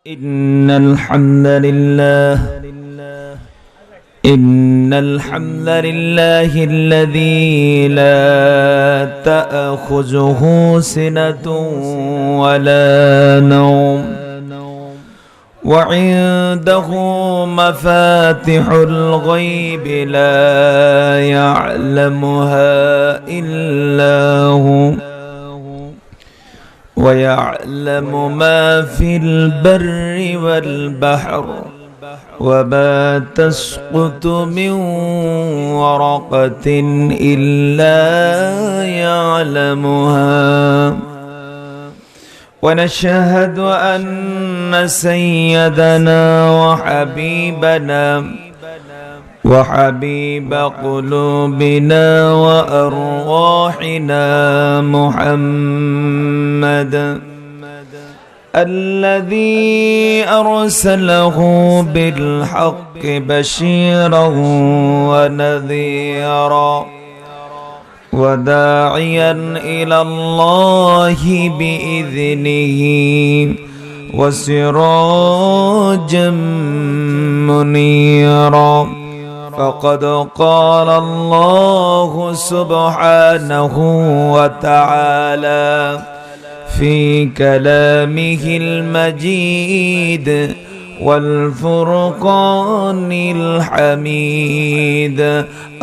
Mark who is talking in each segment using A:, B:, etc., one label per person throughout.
A: إن الحمد لله الذي لا تأخذه سنة ولا نوم وعنده مفاتح الغيب لا يعلمها إلا هو ويعلم ما في البر والبحر وما تسقط من ورقة إلا يعلمها ونشهد أن سيدنا وحبيب قلوبنا وأرواحنا محمد الذي أرسله بالحق بشيرا ونذيرا وداعيا إلى الله بإذنه وسراجا منيرا فقد قال الله سبحانه وتعالى في كلامه المجيد والفرقان الحميد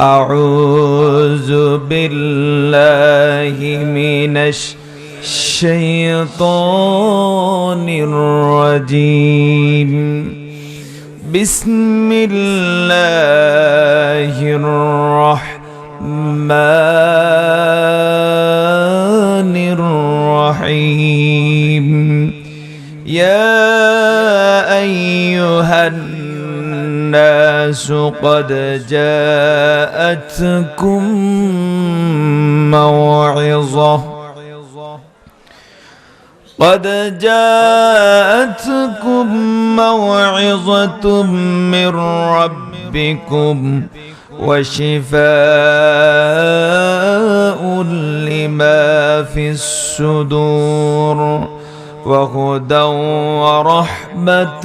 A: أعوذ بالله من الشيطان الرجيم بسم الله الرحمن الرحيم يا أيها الناس قد جاءتكم موعظة من ربكم وشفاء لما في الصدور وهدى ورحمة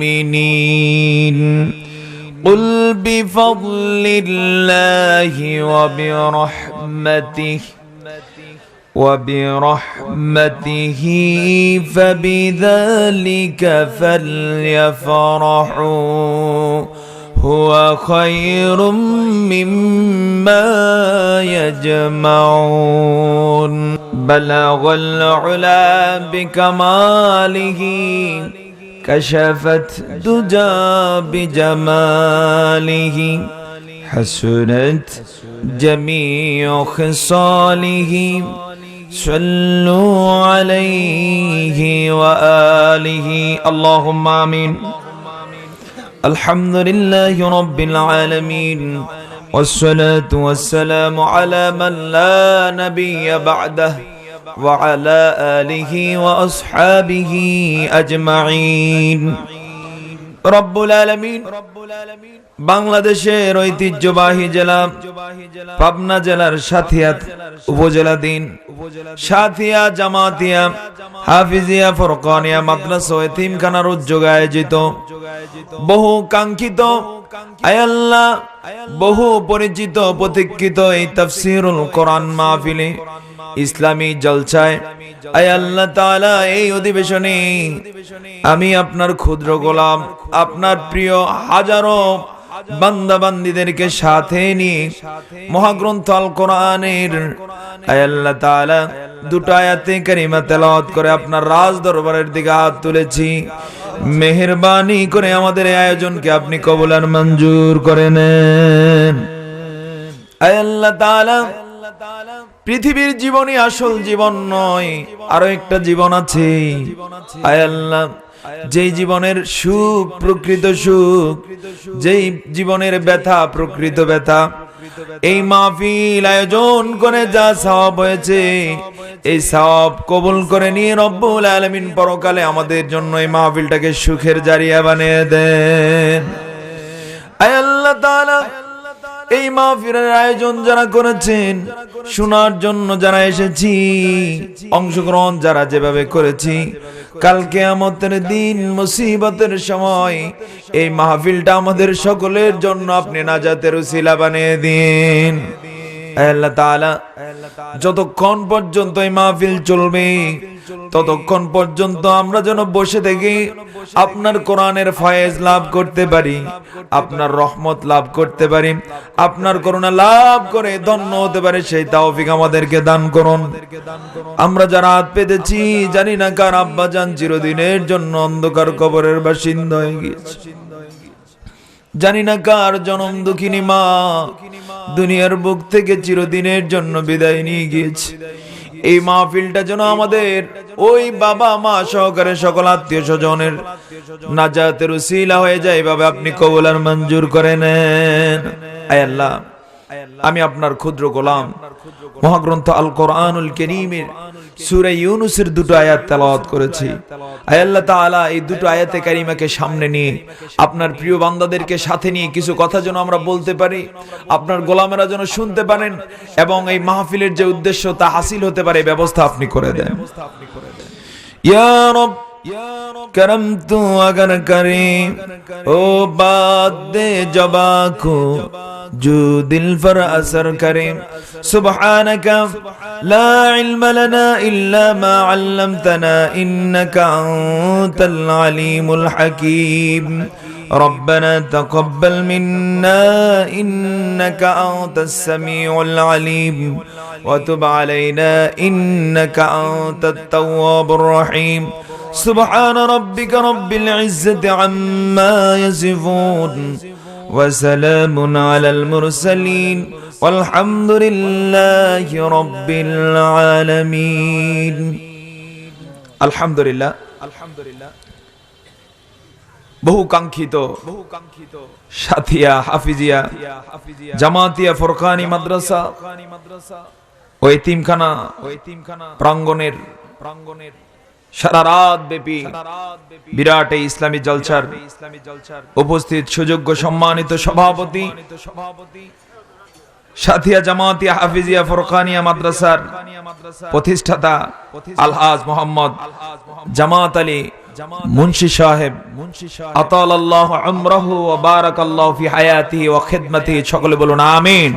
A: للمؤمنين قل بفضل الله وبرحمته فبذلك فليفرحوا هو خير مما يجمعون بلغ العلا بكماله كشفت دجى بجماله حسنت جميع خصاله صلوا عليه وآله اللهم آمين الحمد لله رب العالمين والصلاة والسلام على من لا نبي بعده وعلى آله وأصحابه أجمعين رب العالمين বাংলাদেশের ঐতিহ্যবাহী জেলা পাবনা জেলার সাথিয়াত উপজেলাধীন সাথিয়া জামাতিয়া হাফিজিয়া ফরকানিয়া মাদ্রাসা ও এতিমখানার উদ্যোগে আয়োজিত বহু কাঙ্ক্ষিত আয় আল্লাহ বহু পরিচিত প্রতীক্ষিত এই তাফসীরুল কোরআন মাহফিলে ইসলামী জলসায় আয় আল্লাহ তাআলা এই অধিবেশনে আমি আপনার ক্ষুদ্র গোলাম আপনার প্রিয় হাজারো বান্দা বান্দীদেরকে সাথে নিয়ে মহাগ্রন্থ আল কোরআনের আয় আল্লাহ তাআলা দুটো আয়াতে কারিমা তেলাওয়াত করে আপনার রাজ দরবারের দিকে হাত তুলেছি মেহেরবানি করে আমাদের এই আয়োজনকে আপনি কবুল আর মঞ্জুর করে নেন আয় আল্লাহ তাআলা পৃথিবীর জীবনই আসল জীবন নয় আরো একটা জীবন আছে আয় আল্লাহ যেই জীবনের সুখ প্রকৃত সুখ যেই জীবনের ব্যথা প্রকৃত ব্যথা এই মাহফিল আয়োজন করে যা সওয়াব হয়েছে এই সওয়াব কবুল করে নিয়ে রব্বুল আলামিন পরকালে আমাদের জন্য এই মাহফিলটাকে সুখের জারিয়া বানিয়ে দেন আয় আল্লাহ তাআলা এই মাহফিলের আয়োজন যারা করেছেন, শোনার জন্য যারা এসেছি, অংশগ্রহণ যারা যেভাবে করেছি, কাল কিয়ামতের দিন মুসিবতের সময় এই মাহফিলটা আমাদের সকলের জন্য আপনি নাজাতের উসিলা বানিয়ে দিন। আল্লাহ তাআলা যতক্ষণ পর্যন্ত এই মাহফিল চলবে ততক্ষণ পর্যন্ত আমরা যেন বসে থেকে আপনার কোরআনের ফয়েজ লাভ করতে পারি, আপনার রহমত লাভ করতে পারি, আপনার করুণা লাভ করে ধন্য হতে পারে, সেই তৌফিক আমাদেরকে দান করুন। আমরা যারা হাত পেতেছি জানি না কার আব্বাজান চিরদিনের জন্য অন্ধকার কবরের বাসিন্দা হয়ে গিয়েছে, জানি না কার জনম দুঃখিনী মা দুনিয়ার বুক থেকে চিরদিনের জন্য বিদায় নিয়ে গিয়েছে। এই মাহফিলটা যেন আমাদের ওই বাবা মা সহকারে সকল আত্মীয় স্বজনের নাজাতের উসিলা হয়ে যায়, এভাবে আপনি কবুল আর মঞ্জুর করে নেন। আয় আল্লাহ, আমি আপনার ক্ষুদ্র গোলাম মহাগ্রন্থ আল কোরআনুল কারীমের সূরা ইউনূসের দুটো আয়াত তেলাওয়াত করেছি। আয় আল্লাহ তাআলা, এই দুটো আয়াতে কারিমাকে সামনে নিয়ে আপনার প্রিয় বান্দাদেরকে সাথে নিয়ে কিছু কথা যেন আমরা বলতে পারি, আপনার গোলামেরা যেন শুনতে পারেন এবং এই মাহফিলের যে উদ্দেশ্য তা হাসিল হতে পারে ব্যবস্থা আপনি করে দেন। ইয়া রব करम तू अगर करे ओ बात दे जबा को जो दिल पर असर करे सुब्हानका ला इल्म लना इल्ला मा अल्लमतना इन्नका अंतल अलीमुल हकीम ربنا تقبل منا إنك أنت السميع العليم وتب علينا إنك أنت التواب الرحيم سبحان ربك رب العزة عما يصفون وسلام على المرسلين والحمد لله رب العالمين الحمد لله বহু কাঙ্ক্ষিত সাথিয়া হাফিজিয়া জামাতিয়া ফরকানি মাদ্রাসা ও এতিমখানা প্রাঙ্গণের সারা রাত ব্যাপী বিরাট এই ইসলামী জলসার উপস্থিত সুযোগ্য সম্মানিত সভাপতি সাথিয়া জামাতিয়া হাফিজিয়া ফরকানিয়া মাদ্রাসার প্রতিষ্ঠাতা আলহাজ মোহাম্মদ জামাত আলী মুন্সি সাহেব আতালাল্লাহু উমরাহু ওয়া বারাকাল্লাহু ফি হায়াতিহি ওয়া খিদমাতিহি, সকলে বলুন আমিন।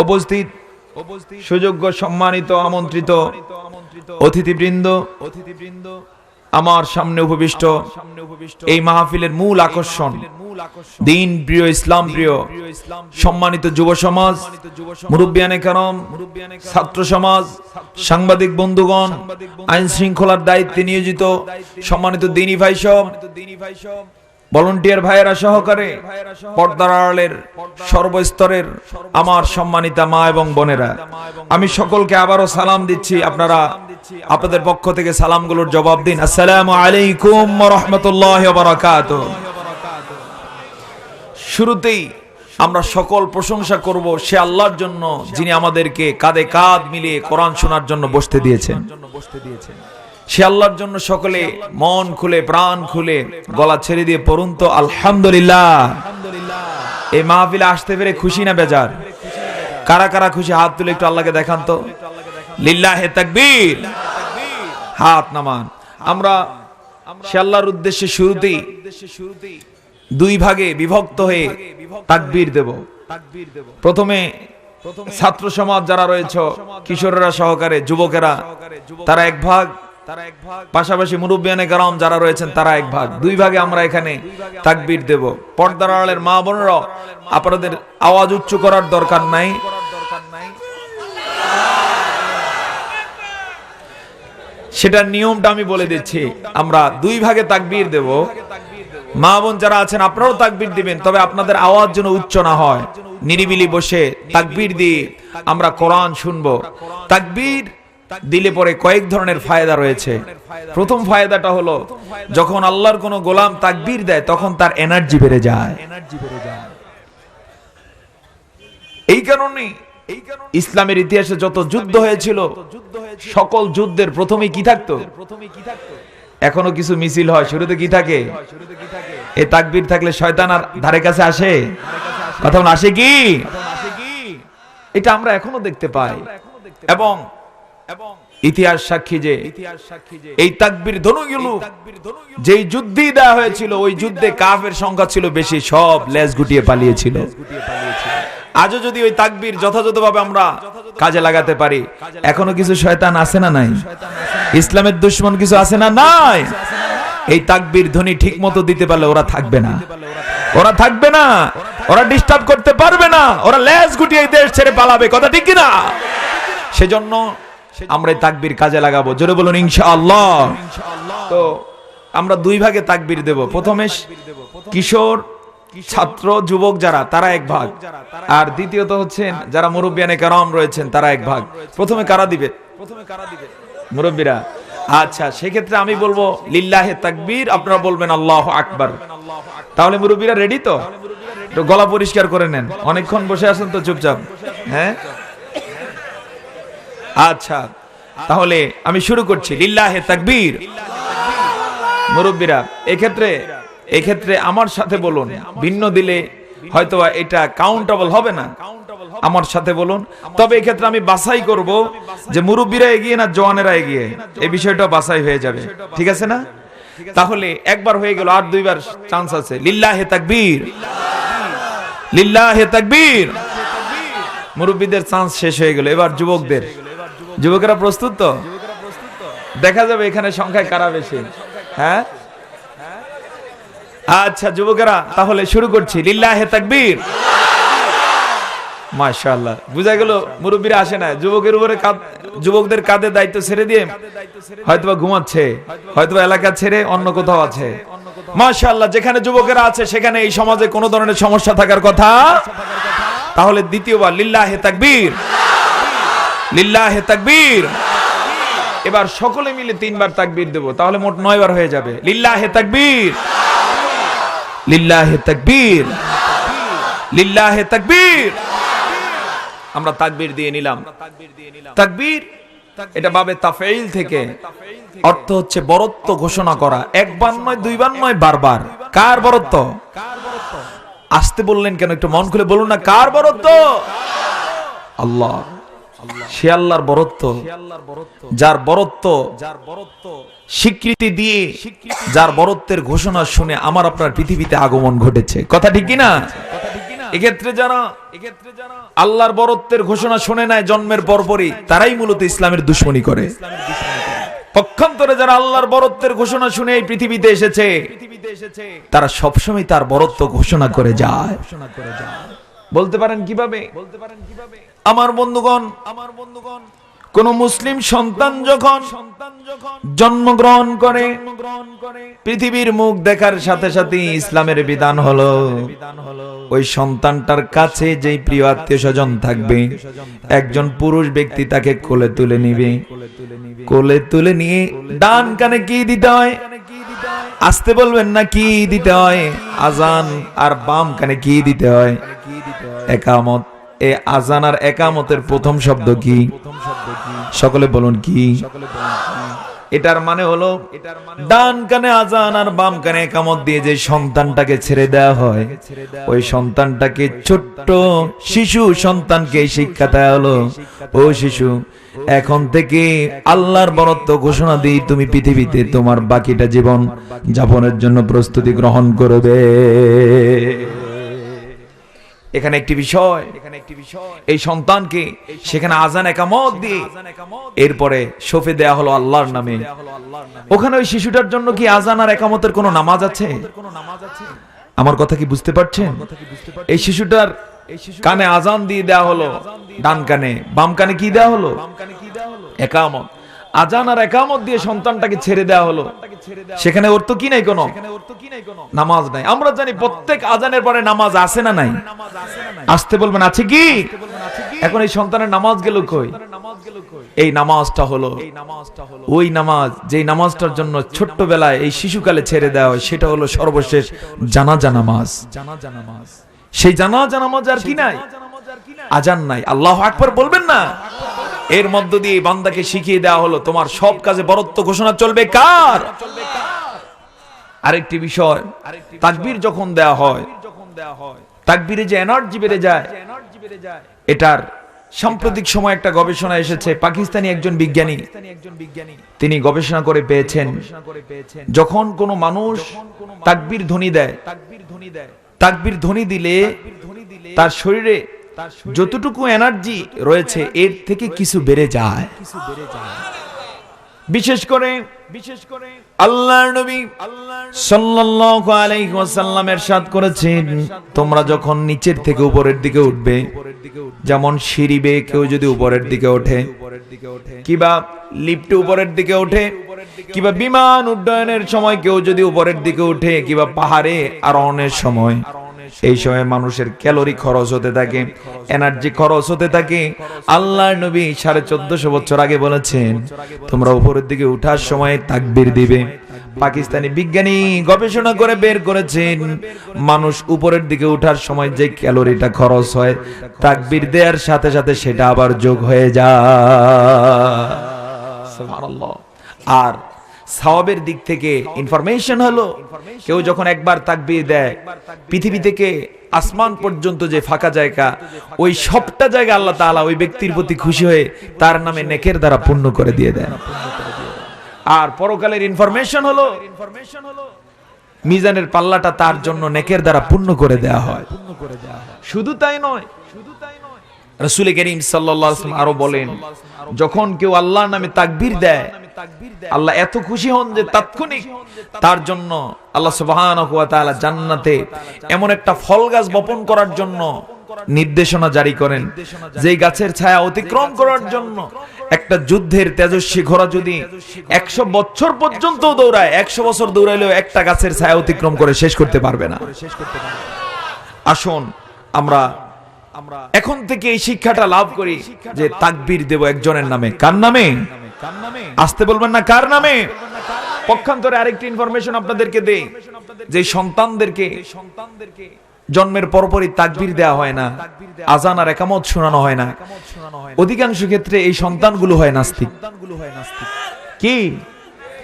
A: উপস্থিত সুযোগ্য সম্মানিত আমন্ত্রিত অতিথিবৃন্দ, আমার সামনে উপবিষ্ট এই মাহফিলের মূল আকর্ষণ দিন প্রিয় ইসলাম প্রিয় সম্মানিত যুব সমাজ, মুরব্বিয়ানে কেরাম, ছাত্র সমাজ, সাংবাদিক বন্ধুগণ, আইন শৃঙ্খলার দায়িত্বে নিয়োজিত সম্মানিত দ্বীনি ভাই সব, ভলান্টিয়ার ভাইয়েরা সহকারে পর্দার আড়ালের সর্বস্তরের আমার সম্মানিতা মা এবং বোনেরা, আমি সকলকে আবারও সালাম দিচ্ছি। আপনারা আপনাদের পক্ষ থেকে সালামগুলোর জবাব দিন। আসসালামু আলাইকুম ওয়া রাহমাতুল্লাহি ওয়া বারাকাতুহু। শুরুতেই আমরা সকল প্রশংসা করব সে আল্লাহর জন্য যিনি আমাদেরকে কাঁধে কাঁধ মিলিয়ে কোরআন শোনার জন্য বসতে দিয়েছেন। সে আল্লাহর জন্য সকলে মন খুলে প্রাণ খুলে গলা ছেড়ে দিয়ে পড়ুন তো আলহামদুলিল্লাহ। এই মাহফিলে আসতে পেরে খুশি না বেজার? কারা কারা খুশি হাত তুলে একটু আল্লাহকে দেখান তো। লিল্লাহে তাকবীর, হাত নামান। আমরা সে আল্লাহর উদ্দেশ্যে শুরুতেই দুই ভাগে বিভক্ত হয়ে তাকবীর দেব। প্রথমে ছাত্র সমাজ যারা রয়েছে, কিশোরেরা সহকারে যুবকেরা, তারা এক ভাগ, পাশাপাশি মুরব্বিয়ানে কেরাম যারা রয়েছেন তারা এক ভাগ। দুই ভাগে আমরা এখানে তাকবীর দেব। পর্দার আড়ালের মা বোনেরা, আপনাদের আওয়াজ উচ্চ করার দরকার নাই। সেটার নিয়মটা আমি বলে দিচ্ছি। আমরা দুই ভাগে তাকবীর দেব। মা বোন যারা আছেন আপনারাও তাকবীর দিবেন, তবে আপনাদের আওয়াজ যেন উচ্চ না হয়। নিরিবিলি বসে তাকবীর দিয়ে আমরা কোরআন শুনবো। তাকবীর দিলে পরে কয়েক ধরনের ফায়দা রয়েছে। প্রথম ফায়দাটা হলো, যখন আল্লাহর কোন গোলাম তাকবীর দেয় তখন তার এনার্জি বেড়ে যায়। এই কারণে ইসলামের ইতিহাসে যত যুদ্ধ হয়েছিল সকল যুদ্ধের প্রথমে কি থাকতো? এখনো কিছু মিছিল হয়, শুরুতে কি থাকে? এই তাকবীর থাকলে শয়তান আর ধারে কাছে আসে? কথা বল, আসে কি? এটা আমরা এখনো দেখতে পাই। এবং ইতিহাস সাক্ষী যে এই তাকবীর ধ্বনিগুলো যেই যুদ্ধে দেওয়া হয়েছিল, ওই যুদ্ধে কাফের সংখ্যা ছিল বেশি, সব লেজ গুটিয়ে পালিয়েছিল। আজও যদি ওই তাকবীর যথাযথভাবে আমরা কাজে লাগাতে পারি, এখনো কিছু শয়তান আছে না নাই? ইসলামের দুশমন কিছু আছে না নাই? এই তাকবীর ধ্বনি ঠিক মতো দিতে পারলে ওরা থাকবে না, ওরা থাকবে না, ওরা ডিস্টার্ব করতে পারবে না, ওরা লেজ গুটিয়ে এই দেশ ছেড়ে পালাবে। কথা ঠিক কিনা? সেজন্য আমরা এই তাকবীর কাজে লাগাবো। জোরে বলুন ইনশাআল্লাহ। তো আমরা দুই ভাগে তাকবীর দেব। প্রথমে কিশোর, ছাত্র, যুবক যারা, তারা এক ভাগ, আর দ্বিতীয়ত হচ্ছেন যারা মুরব্বিয়ানে কেরাম রয়েছেন তারা এক ভাগ। প্রথমে কারা দিবে? মুরব্বীরা। আচ্ছা, সেক্ষেত্রে আমি বলবো লিল্লাহে তাকবীর, আপনারা বলবেন আল্লাহু আকবার। তাহলে মুরব্বীরা রেডি তো? একটু গলা পরিষ্কার করে নেন, অনেকক্ষণ বসে আছেন তো চুপচাপ। হ্যাঁ, আচ্ছা, তাহলে আমি শুরু করছি। লিল্লাহে তাকবীর। মুরব্বীরা এক্ষেত্রে আমার সাথে বলুন, ভিন্ন দিলে হয়তো এটা কাউন্টেবল হবে না। আমার সাথে বলুন। তবে এক্ষেত্রে আমি বাছাই করব যে মুরব্বীরা এগিয়ে না জওয়ানেরা এগিয়ে, এই বিষয়টা বাছাই হয়ে যাবে। ঠিক আছে না? তাহলে একবার হয়ে গেল, আর দুইবার চান্স আছে। লিল্লাহে তাকবীর, লিল্লাহে তাকবীর। মুরব্বীদের চান্স শেষ হয়ে গেল, এবার যুবকদের। যুবকেরা প্রস্তুত তো? দেখা যাবে এখানে সংখ্যায় কারা বেশি। হ্যাঁ, আচ্ছা যুবকেরা, তাহলে শুরু করছি। লিল্লাহে তাকবীর। মাশাআল্লাহ, বুঝা গেল মুরব্বীরা আসে না। যুবকের উপরে যুবকদের কাঁধে দায়িত্ব ছেড়ে দিয়ে হয়তোবা ঘুমাচ্ছে, হয়তোবা এলাকা ছেড়ে অন্য কোথাও আছে। মাশাআল্লাহ, যেখানে যুবকেরা আছে সেখানে এই সমাজে কোনো ধরনের সমস্যা থাকার কথা। তাহলে দ্বিতীয়বার লিল্লাহে তাকবীর, লিল্লাহে তাকবীর। এবার সকলে মিলে তিনবার তাকবীর দেব, তাহলে মোট 9 বার হয়ে যাবে। লিল্লাহে তাকবীর, লিল্লাহে তাকবীর, লিল্লাহে তাকবীর। আমরা তাকবীর দিয়ে নিলাম। তাকবীর এটা বাবে তাফঈল থেকে, অর্থ হচ্ছে বরত্ব ঘোষণা করা। একবার নয়, দুইবার নয়, বারবার। কার বরত্ব? আসতে বললেন কেন? একটু মন খুলে বলুন না, কার বরত্ব? আল্লাহ। সে আল্লাহর বরত্ব, যার বরত্ব স্বীকৃতি দিয়ে, যার বরত্বের ঘোষণা শুনে আমার আপনার পৃথিবীতে আগমন ঘটেছে। কথা ঠিক কিনা? এক্ষেত্রে যারা আল্লাহর বরত্বের ঘোষণা শুনে নেয় জন্মের পরপরই, তারাই মূলত ইসলামের দুশমনী করে। পক্ষান্তরে যারা আল্লাহর বরত্বের ঘোষণা শুনে এই পৃথিবীতে এসেছে, তারা সবসময় তার বরত্ব ঘোষণা করে যায়। বলতে পারেন কিভাবে? আমার বন্ধুগণ, কোন মুসলিম সন্তান যখন জন্মগ্রহণ করে, পৃথিবীর মুখ দেখার সাথে সাথে ইসলামের বিধান হলো ওই সন্তানটার কাছে যেই প্রিয় আত্মীয় স্বজন থাকবে, একজন পুরুষ ব্যক্তি তাকে কোলে তুলে নিবে। কোলে তুলে নিয়ে ডান কানে কি দিতে হয়? আসতে বলবেন না, কি দিতে হয়? আজান। আর বাম কানে কি দিতে হয়? একামত। এই আজান আর একামতের প্রথম শব্দ কি? সকলে বলুন কি? এটার মানে হলো ডান কানে আজান আর বাম কানে একামত দিয়ে যে সন্তানটাকে ছেড়ে দেওয়া হয়, ওই সন্তানটাকে, ছোট্ট শিশু সন্তানকে শিক্ষা দেওয়া হলো, ও শিশু, এখন থেকে আল্লাহর বরত্ব ঘোষণা দিই, তুমি পৃথিবীতে তোমার বাকিটা জীবন যাপনের জন্য প্রস্তুতি গ্রহণ করবে। এখানে একটি বিষয়, এই সন্তানকে সেখানে আজান একামত দিয়ে এরপরে শোফে দেয়া হলো আল্লাহর নামে। ওখানে ওই শিশুটার জন্য কি আজান আর একামতের কোনো নামাজ আছে? আমার কথা কি বুঝতে পারছেন? এই শিশুটার কানে আজান দিয়ে দেয়া হলো ডান কানে, বাম কানে কি দেয়া হলো? একামত। আজান আর একামত দিয়ে সন্তানটাকে ছেড়ে দেওয়া হলো। সেখানে অর্থ কি নাই? কোনো নামাজ নাই। আমরা জানি প্রত্যেক আজানের পরে নামাজ আছে না নাই? আসতে বলবেন আছে কি? এখন এই সন্তানের নামাজ গেল কই? এই নামাজটা হলো ওই নামাজ, যেই নামাজটার জন্য ছোট্টবেলায় এই শিশুকালে ছেড়ে দেওয়া হয়, সেটা হলো সর্বশেষ জানাজা নামাজ। সেই জানাজা নামাজ আর কি নাই? আজান নাই। আল্লাহু আকবার বলবেন না? এর মধ্য দিয়ে বান্দাকে শিখিয়ে দেওয়া হলো তোমার সব কাজে বরত্ব ঘোষণা চলবে কার? আরেকটি বিষয়, তাকবীর যখন দেওয়া হয়, তাকবীরে যে এনার্জি বেড়ে যায়, এটার সাম্প্রতিক সময় একটা গবেষণা এসেছে, পাকিস্তানি একজন বিজ্ঞানী তিনি গবেষণা করে পেয়েছেন, যখন কোনো মানুষ তাকবীর ধ্বনি দেয়, তাকবীর ধ্বনি দিলে তার শরীরে যতটুকু এনার্জি রয়েছে এর থেকে কিছু বেড়ে যায়। বিশেষ করে আল্লাহর নবী সাল্লাল্লাহু আলাইহি ওয়াসাল্লাম ইরশাদ করেছেন, তোমরা যখন নিচের থেকে উপরের দিকে উঠবে, যেমন সিঁড়ি বেয়ে কেউ যদি উপরের দিকে ওঠে, কিবা লিফটে উপরের দিকে ওঠে, কিবা বিমান উড্ডয়নের সময় কেউ যদি উপরের দিকে ওঠে, কিবা পাহাড়ে আরোহণের সময়, এই সময় মানুষের ক্যালোরি খরচ হতে থাকে, এনার্জি খরচ হতে থাকে। আল্লাহর নবী 1450 বছর আগে বলেছেন, তোমরা উপরের দিকে ওঠার সময় তাকবীর দিবে। পাকিস্তানি বিজ্ঞানী গবেষণা করে বের করেছেন, মানুষ উপরের দিকে ওঠার সময় যে ক্যালোরিটা খরচ হয়, তাকবীর দেওয়ার সাথে সাথে সেটা আবার যোগ হয়ে যায়। সুবহানাল্লাহ। আর সওয়াবের দিক থেকে ইনফরমেশন হলো, কেউ যখন একবার তাকবীর দেয়, পৃথিবী থেকে আসমান পর্যন্ত যে ফাঁকা জায়গা, ওই সবটা জায়গা আল্লাহ তাআলা ওই ব্যক্তির প্রতি খুশি হয়ে তার নামে নেকের দ্বারা পূর্ণ করে দিয়ে দেন। আর পরকালের ইনফরমেশন হলো, মিজানের পাল্লাটা তার জন্য নেকের দ্বারা পূর্ণ করে দেয়া হয়। শুধু তাই নয়, রাসূল করিম সাল্লাল্লাহু আলাইহি ওয়াসাল্লাম আরো বলেন, যখন কেউ আল্লাহর নামে তাকবীর দেয়, আল্লাহ এত খুশি হন যে তাৎক্ষণিক তার জন্য আল্লাহ সুবহানাহু ওয়া তাআলা জান্নাতে এমন একটা ফল গাছ বপন করার জন্য নির্দেশনা জারি করেন, যেই গাছের ছায়া অতিক্রম করার জন্য একটা যুদ্ধের তেজস্বী ঘোড়া যদি 100 বছর পর্যন্ত দৌড়ায়, 100 বছর দৌড়াইলেও একটা গাছের ছায়া অতিক্রম করে শেষ করতে পারবে না। আসুন আমরা এখন থেকে এই শিক্ষাটা লাভ করি যে তাকবীর দেব একজনের নামে। কার নামে? আসতে বলবেন না, কার নামে? পক্ষান্তরে আরেকটি ইনফরমেশন আপনাদেরকে দেই, যে সন্তানদেরকে জন্মের পরপরই তাকবীর দেওয়া হয় না, আজান আর ইকামত শোনানো হয় না, অধিকাংশ ক্ষেত্রে এই সন্তানগুলো হয় নাস্তিক। কি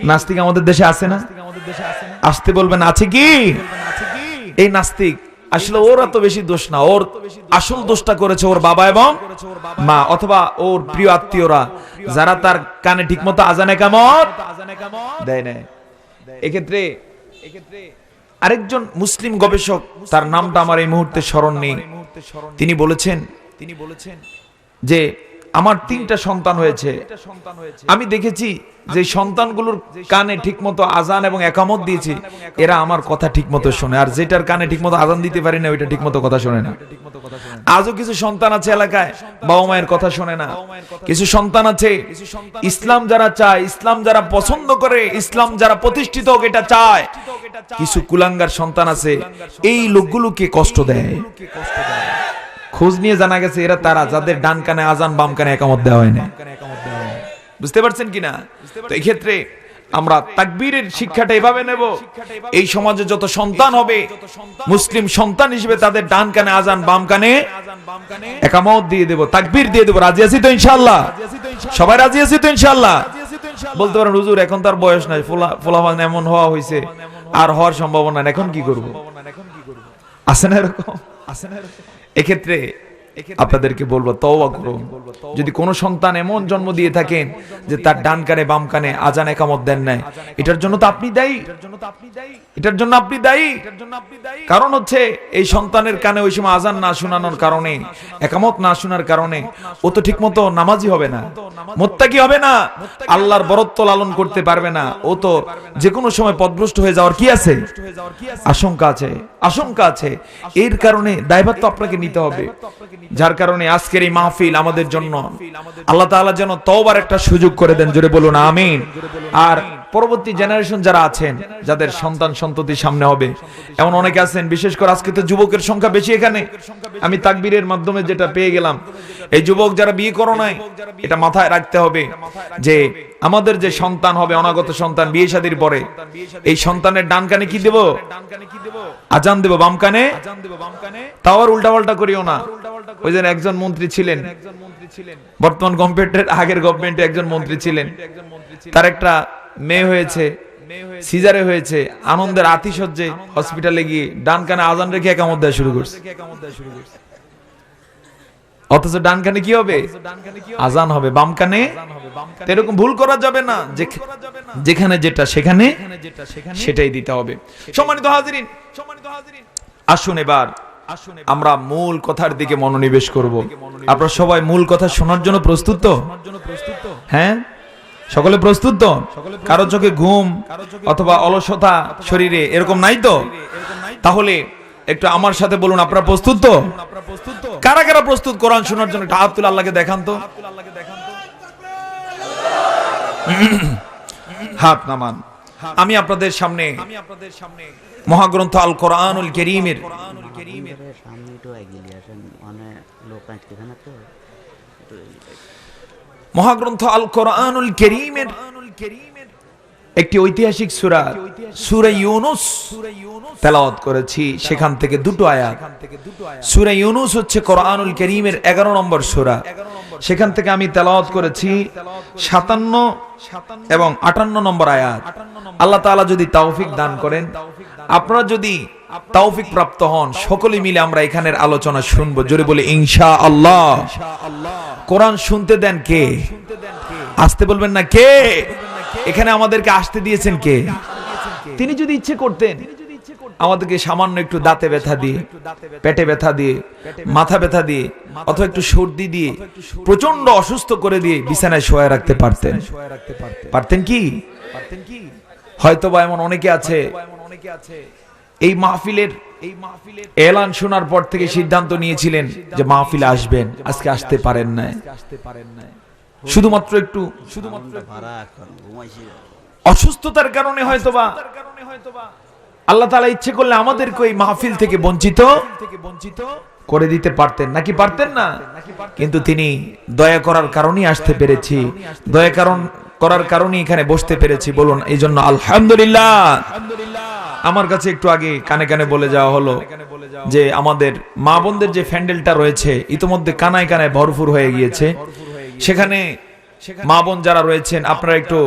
A: নাস্তিক আমাদের দেশে আছে না? আসতে বলবেন, আছে কি? এই নাস্তিক আসলে ওর এত বেশি দোষ না, ওর আসল দোষটা করেছে ওর বাবা এবং মা, অথবা ওর প্রিয় আত্মীয়রা, যারা তার কানে ঠিকমতো আজান ইকামত দেয় না। এক্ষেত্রে আরেকজন মুসলিম গবেষক, তার নামটা আমার এই মুহূর্তে স্মরণ নেই, তিনি বলেছেন যে আমার 3টা সন্তান হয়েছে, আমি দেখেছি যে সন্তানগুলোর কানে ঠিকমতো আজান এবং ইকামত দিয়েছি, এরা আমার কথা ঠিকমতো শোনে, আর যেটার কানে ঠিকমতো আজান দিতে পারি না ওইটা ঠিকমতো কথা শোনে না। আজও কিছু সন্তান আছে এলাকায় বাবা মায়ের কথা শোনে না। কিছু সন্তান আছে ইসলাম যারা চায়, ইসলাম যারা পছন্দ করে, ইসলাম যারা প্রতিষ্ঠিত হোক এটা চায়। কিছু কুলাঙ্গার সন্তান আছে এই লোকগুলোকে কষ্ট দেয়। খোঁজ নিয়ে জানা গেছে এরা তারা যাদের ডান কানে আজান বাম কানে ইকামত দেওয়া হয় না। বুঝতে পারছেন কিনা? তো এই ক্ষেত্রে আমরা তাকবীরের শিক্ষাটা এভাবে নেব, এই সমাজে যত সন্তান হবে মুসলিম সন্তান হিসেবে তাদের ডান কানে আজান বাম কানে ইকামত দিয়ে দেব, তাকবীর দিয়ে দেব। রাজি আছি তো ইনশাআল্লাহ? সবাই রাজি আছি তো ইনশাআল্লাহ? বলতে পারেন হুজুর এখন তার বয়স নাই, ফলাফল এমন হওয়া হয়েছে আর হওয়ার সম্ভাবনা নাই, এখন কি করব? আছে না এরকম? এক্ষেত্রে আপনাদেরকে বলবো তওবা করুন। যদি কোনো সন্তান এমন জন্ম দিয়ে থাকেন যে তার ডান কানে বাম কানে আজান ইকামত দেন নাই, এটার জন্য তো আপনি দায়ী, এটার জন্য আপনি দায়ী। কারণ হচ্ছে এই সন্তানের কানে ওই সময় আজান না শোনানোর কারণে, ইকামত না শোনার কারণে ও তো ঠিকমতো নামাজি হবে না, মুত্তাকি হবে না, আল্লাহর বরত্ব লালন করতে পারবে না, ও তো যে কোনো সময় পথভ্রষ্ট হয়ে যাওয়ার কি আছে? আশঙ্কা আছে, আশঙ্কা আছে। এর কারণে দায়ভার তো আপনাকে নিতে হবে। যার কারণে আজকের এই মাহফিল আমাদের জন্য আল্লাহ তাআলা যেন তওবার একটা সুযোগ করে দেন, জোরে বলুন আমিন। আর পরবর্তী জেনারেশন যারা আছেন, যাদের সন্তান সন্ততি সামনে হবে, এমন অনেকে আছেন, বিশেষ করে আজকে তো যুবকের সংখ্যা বেশি এখানে, আমি তাকবীরের মাধ্যমে যেটা পেয়ে গেলাম, এই যুবক যারা বিয়ে করো নাই, এটা মাথায় রাখতে হবে যে আমাদের যে সন্তান হবে, অনাগত সন্তান, বিয়ে শাদীর পরে এই সন্তানের ডান কানে কি দেব? আজান দেব, বাম কানে তাও আর উল্টাপাল্টা করিও না। ওই যে একজন মন্ত্রী ছিলেন, বর্তমান গভর্নমেন্টের আগের গভর্নমেন্টে একজন মন্ত্রী ছিলেন, তার একটা মেয়ে হয়েছে, সিজারে হয়েছে, আনন্দের আতিশয্যে হসপিটালে গিয়ে ডান কানে আজান রেখে ইকামত দেওয়া শুরু করছে। অথচ ডান কানে কি হবে? আজান হবে। বাম কানে এরকম ভুল করা যাবে না, যেখানে যেটা সেখানে সেটাই দিতে হবে। সম্মানিত হাজিরিন, আসুন এবার আমরা মূল কথার দিকে মনোনিবেশ করব। আপনারা সবাই মূল কথা শোনার জন্য প্রস্তুত তো? হ্যাঁ, সকলে প্রস্তুত তো? কারো চোখে ঘুম অথবা অলসতা শরীরে এরকম নাই তো? তাহলে একটু আমার সাথে বলুন, আপনারা প্রস্তুত তো? কারা কারা প্রস্তুত কোরআন শোনার জন্য? একটা হাত তুলে আল্লাহকে দেখান তো। হাত নামান। আমি আপনাদের সামনে মহাগ্রন্থ আল কোরআনুল কারীমের মহাগ্রন্থ আল কোরআনুল কারীমের একটি ঐতিহাসিক সূরা, সূরা ইউনূস তেলাওয়াত করেছি। সেখান থেকে দুটো আয়াত। সূরা ইউনূস হচ্ছে কোরআনুল কারীমের 11 নম্বর সূরা। সেখান থেকে আমি তেলাওয়াত করেছি 57 এবং 58 নম্বর আয়াত। আল্লাহ তাআলা যদি তৌফিক দান করেন, আপনারা যদি তৌফিক প্রাপ্ত হন, সকলে মিলে আমরা এখানের আলোচনা শুনবো। জোরে বলে ইনশাআল্লাহ। কোরআন শুনতে দেন কে? আসতে বলবেন না কে? এখানে আমাদেরকে আসতে দিয়েছেন কে? তিনি যদি ইচ্ছে করতেন আমাদেরকে সামান্য একটু দাঁতে ব্যথা দিয়ে, পেটে ব্যথা দিয়ে, মাথা ব্যথা দিয়ে অথবা একটু সর্দি দিয়ে, প্রচন্ড অসুস্থ করে দিয়ে বিছানায় শোয়া রাখতে পারতেন। পারতেন কি? হয়তোবা এমন অনেকে আছে এই মাহফিলের এলান শোনার পর থেকে সিদ্ধান্ত নিয়েছিলেন যে মাহফিলে আসবেন, আজকে আসতে পারেন না। শুধুমাত্র একটু অসুস্থতার কারণে হয়তোবা আল্লাহ তাআলা ইচ্ছে করলে আমাদেরকে এই মাহফিল থেকে বঞ্চিত করে দিতে পারতেন, নাকি পারতেন না? কিন্তু তিনি দয়া করার কারণেই আসতে পেরেছি, দয়া করার কারণেই এখানে বসতে পেরেছি। বলুন এই জন্য আলহামদুলিল্লাহ। আমার কাছে একটু আগে কানে কানে বলে যাওয়া হলো যে আমাদের মা বোনদের যে প্যান্ডেলটা রয়েছে ইতোমধ্যে কানায় কানায় ভরপুর হয়ে গিয়েছে। সেখানে মা বোন যারা রয়েছেন আপনারা একটু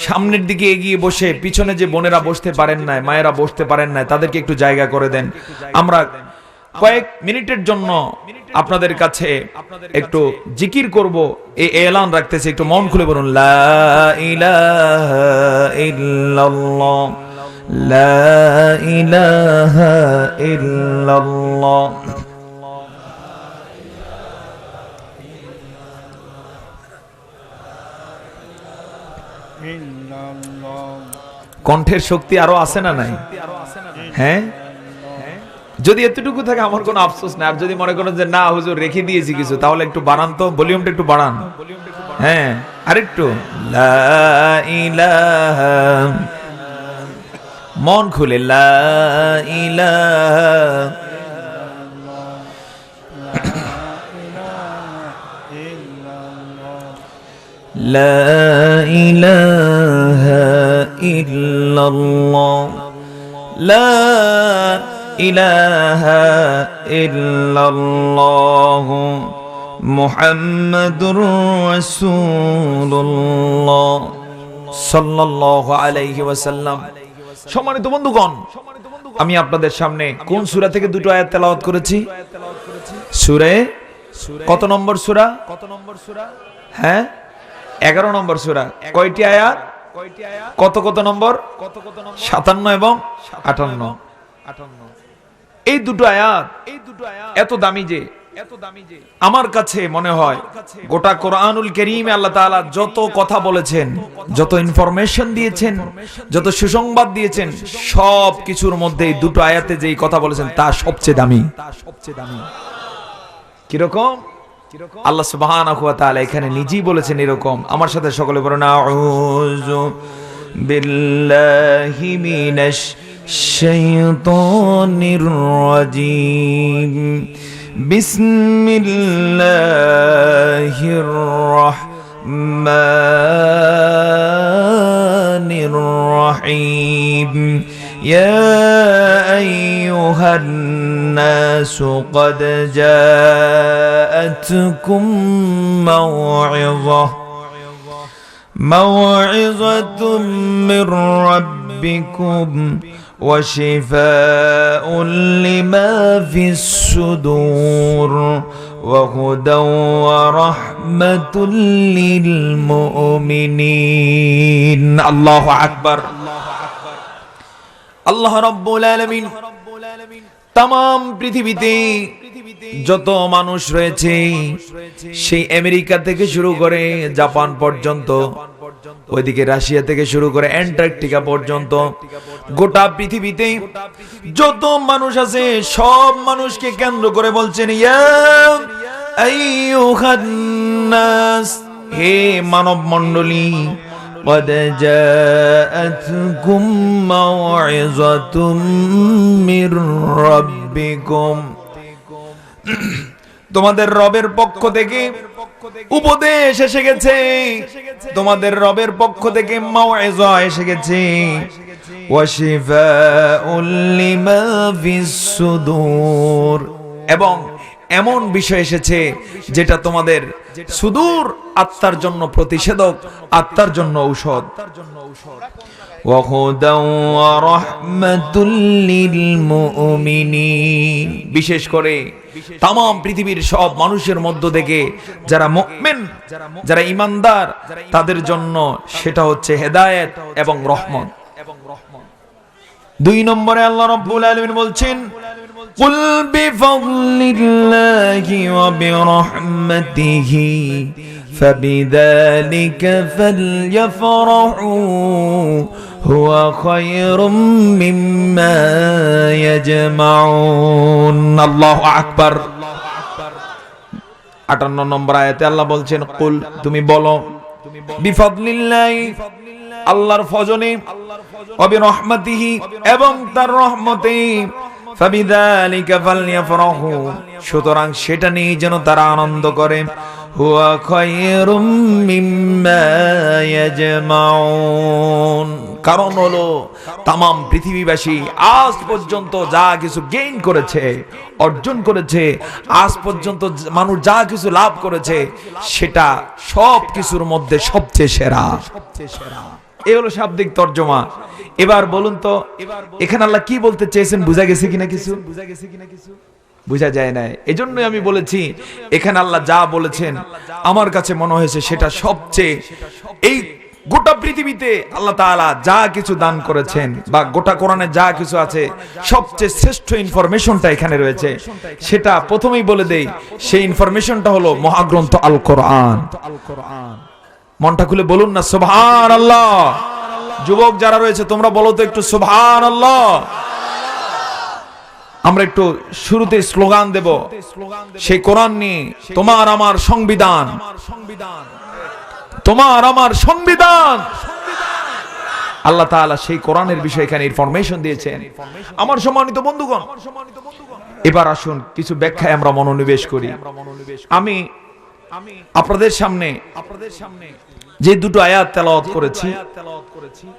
A: সামনের দিকে এগিয়ে বসে, পিছনে যে বোনেরা বসতে পারেন না, মায়েরা বসতে পারেন না, তাদেরকে একটু জায়গা করে দেন। আমরা কয়েক মিনিটের জন্য আপনাদের কাছে একটু জিকির করব, এই এলান রাখতেছি। একটু মন খুলে বলুন লা ইলাহা ইল্লাল্লাহ, লা ইলাহা ইল্লাল্লাহ। কণ্ঠের শক্তি আরো আছে না নাই? হ্যাঁ, যদি এতটুকু থাকে আমার কোনো আফসোস নাই। আর যদি মনে করেন যে না হুজুর রেখে দিয়েছি কিছু, তাহলে একটু বাড়ান তো, ভলিউমটা একটু বাড়ান। হ্যাঁ, আরেকটু লা ইলাহা, মন খুলে লা ইলাহা, লা ইলাহা ইল্লাল্লাহ, লা ইলাহা ইল্লাল্লাহ মুহাম্মাদুর রাসূলুল্লাহ সাল্লাল্লাহু আলাইহি ওয়াসাল্লাম। সম্মানিত বন্ধুগণ, আমি আপনাদের সামনে কোন সূরা থেকে দুটো আয়াত তেলাওয়াত করেছি? সূরা কত নম্বর সূরা? হ্যাঁ, 11 নম্বর সূরা। কয়টি আয়াত? কত কত নম্বর? 57 এবং 58। এই দুটো আয়াত এত দামি যে আমার কাছে মনে হয় গোটা কোরআনুল কারীমে আল্লাহ তাআলা যত কথা বলেছেন, যত ইনফরমেশন দিয়েছেন, যত সুসংবাদ দিয়েছেন, সব কিছুর মধ্যে এই দুটো আয়াতে যেই কথা বলেছেন তা সবচেয়ে দামি। কিরকম? আল্লাহ সুবহানাহু ওয়া তাআলা এখানে নিজেই বলেছেন এরকম। আমার সাথে সকলে বলুন আউযু বিল্লাহি মিনাশ শাইতানির রাজীম, বিসমিল্লাহির রাহমানির রাহিম। ইয়া আইয়ুহান নাসু ক্বাদ জাআতকুম মাউইযাতুম মির রাব্বিকুম ওয়া শিফাউন লিমা ফিস সুদূর وهدى ورحمة للمؤمنين الله أكبر আল্লাহ রাব্বুল আলামিন तमाम পৃথিবীতে যত মানুষ রয়েছে সেই আমেরিকা থেকে শুরু করে জাপান পর্যন্ত ওইদিকে রাশিয়া থেকে শুরু করে অ্যান্টার্কটিকা পর্যন্ত গোটা পৃথিবীতে যত মানুষ আছে সব মানুষকে কেন্দ্র করে বলছেন ইয়া আইয়ুহান নাস, হে মানব মণ্ডলী, قد جاءتكم موعظة من ربكم, তোমাদের রবের পক্ষ থেকে উপদেশ এসে গেছে, তোমাদের রবের পক্ষ থেকে মাউইযা এসে গেছে, ওয়াশিফাউল লিমা ফিস সুদূর, এবং এমন বিষয় এসেছে যেটা তোমাদের সুদূর আত্মার জন্য প্রতিষেধক, আত্মার জন্য ঔষধ। ওয়াহুদা ওয়া রাহমাতুল লিল মুমিনিন, বিশেষ করে तमाम পৃথিবীর সব মানুষের মধ্য থেকে যারা মুমিন, যারা ঈমানদার, তাদের জন্য সেটা হচ্ছে হেদায়েত এবং রহমত। দুই নম্বরে আল্লাহ রাব্বুল আলামিন বলছেন قل بفضل الله وبرحمته فبذلك فليفرحوا هو خير مما يجمعون الله أكبر 58 নম্বর আয়াতে আল্লাহ বলছেন কুল, তুমি বলো, বিফাদলিল্লাহ, আল্লাহর ফজলে, ওয়া বিরহমাতিহি, এবং তার রহমতে, ফাবিযালিকা ফালইফরাহু, সুতরাং সেটা নিয়ে যেন তারা আনন্দ করে, হুয়া খায়রুম মিম্মা ইয়াজমাউন, কারণ হলো तमाम পৃথিবীবাসী আজ পর্যন্ত যা কিছু গেইন করেছে, অর্জন করেছে, আজ পর্যন্ত মানুষ যা কিছু লাভ করেছে সেটা সব কিছুর মধ্যে সবচেয়ে সেরা। এই হলো শাব্দিক তর্জমা। এবার বলুন তো এখানে আল্লাহ কি বলতে চেয়েছেন, বুঝা গেছে কিনা কিছু? বুঝা যায় না। এজন্যই আমি বলেছি এখানে আল্লাহ যা বলেছেন আমার কাছে মনে হয়েছে সেটা সবচেয়ে, এই গোটা পৃথিবীতে আল্লাহ তাআলা যা কিছু দান করেছেন বা গোটা কোরআনে যা কিছু আছে সবচেয়ে শ্রেষ্ঠ ইনফরমেশনটা এখানে রয়েছে। সেটা প্রথমেই বলে দেই, সেই ইনফরমেশনটা হলো মহাগ্রন্থ আল কোরআন। মনটা খুলে বলুন না সুবহানাল্লাহ। যুবক যারা রয়েছে তোমরা বলো তো একটু সুবহানাল্লাহ। আমরা একটু শুরুতে স্লোগান দেব, সেই কোরআন নিয়ে, তোমার আমার সংবিধান, তোমার আমার সংবিধান। আল্লাহ তাআলা সেই কোরআনের বিষয়ে এখানে ইনফরমেশন দিয়েছেন। আমার সম্মানিত বন্ধুগণ, এবার আসুন কিছু ব্যাখ্যায় আমরা মনোনিবেশ করি। আমি আপনাদের সামনে যে দুটো আয়াত তেলাওয়াত করেছি,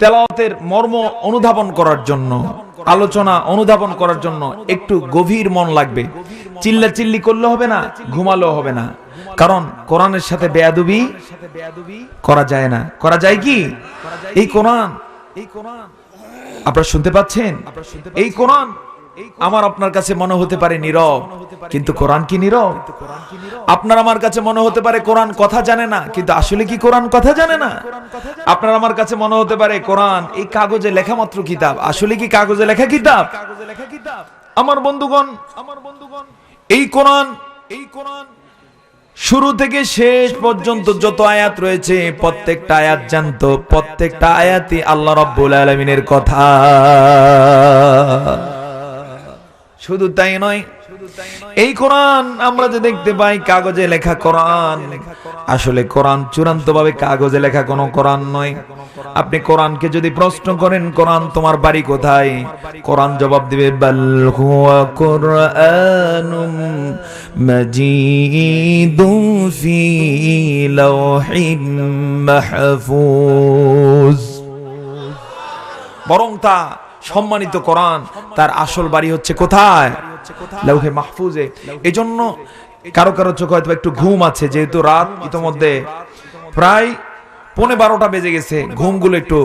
A: তেলাওয়াতের মর্ম অনুধাবন করার জন্য, আলোচনা অনুধাবন করার জন্য একটু গভীর মন লাগবে। চিল্লা চিল্লি করলে হবে না, ঘুমালেও হবে না, কারণ কোরআনের সাথে বেয়াদবি করা যায় না। করা যায় কি? এই কোরআন আপনারা শুনতে পাচ্ছেন? এই কোরআন আমার আপনার কাছে মনে হতে পারে নীরব, কিন্তু কোরআন কি নীরব? আপনার আমার কাছে মনে হতে পারে কোরআন কথা জানে না, কিন্তু আসলে কি কোরআন কথা জানে না? আপনার আমার কাছে মনে হতে পারে কোরআন এই কাগজে লেখা মাত্র কিতাব, আসলে কি কাগজে লেখা কিতাব? আমার বন্ধুগণ, এই কোরআন শুরু থেকে শেষ পর্যন্ত যত আয়াত রয়েছে প্রত্যেকটা আয়াত জানতো, প্রত্যেকটা আয়াতই আল্লাহ রাব্বুল আলামিনের কথা। শুধু তাই নয়, এই কোরআন আমরা যে দেখতে পাই কাগজে লেখা কোরআন, আসলে কোরআন চূড়ান্ত ভাবে কাগজে লেখা কোনো কোরআন নয়। আপনি কোরআনকে যদি প্রশ্ন করেন কোরআন তোমার বাড়ি কোথায়, কোরআন জবাব দিবে বাল হুয়া কুরআনুম মাজিদুন ফি লাওহিম মাহফুজ, বরং তা সম্মানিত কোরআন তার আসল বাড়ি হচ্ছে কোথায়? লাউহে মাহফুজে। এজন্য কারো কারো চোখে হয়তো একটু ঘুম আছে, যেহেতু রাত ইতোমধ্যে প্রায় 11:15 বেজে গেছে, ঘুমগুলো একটু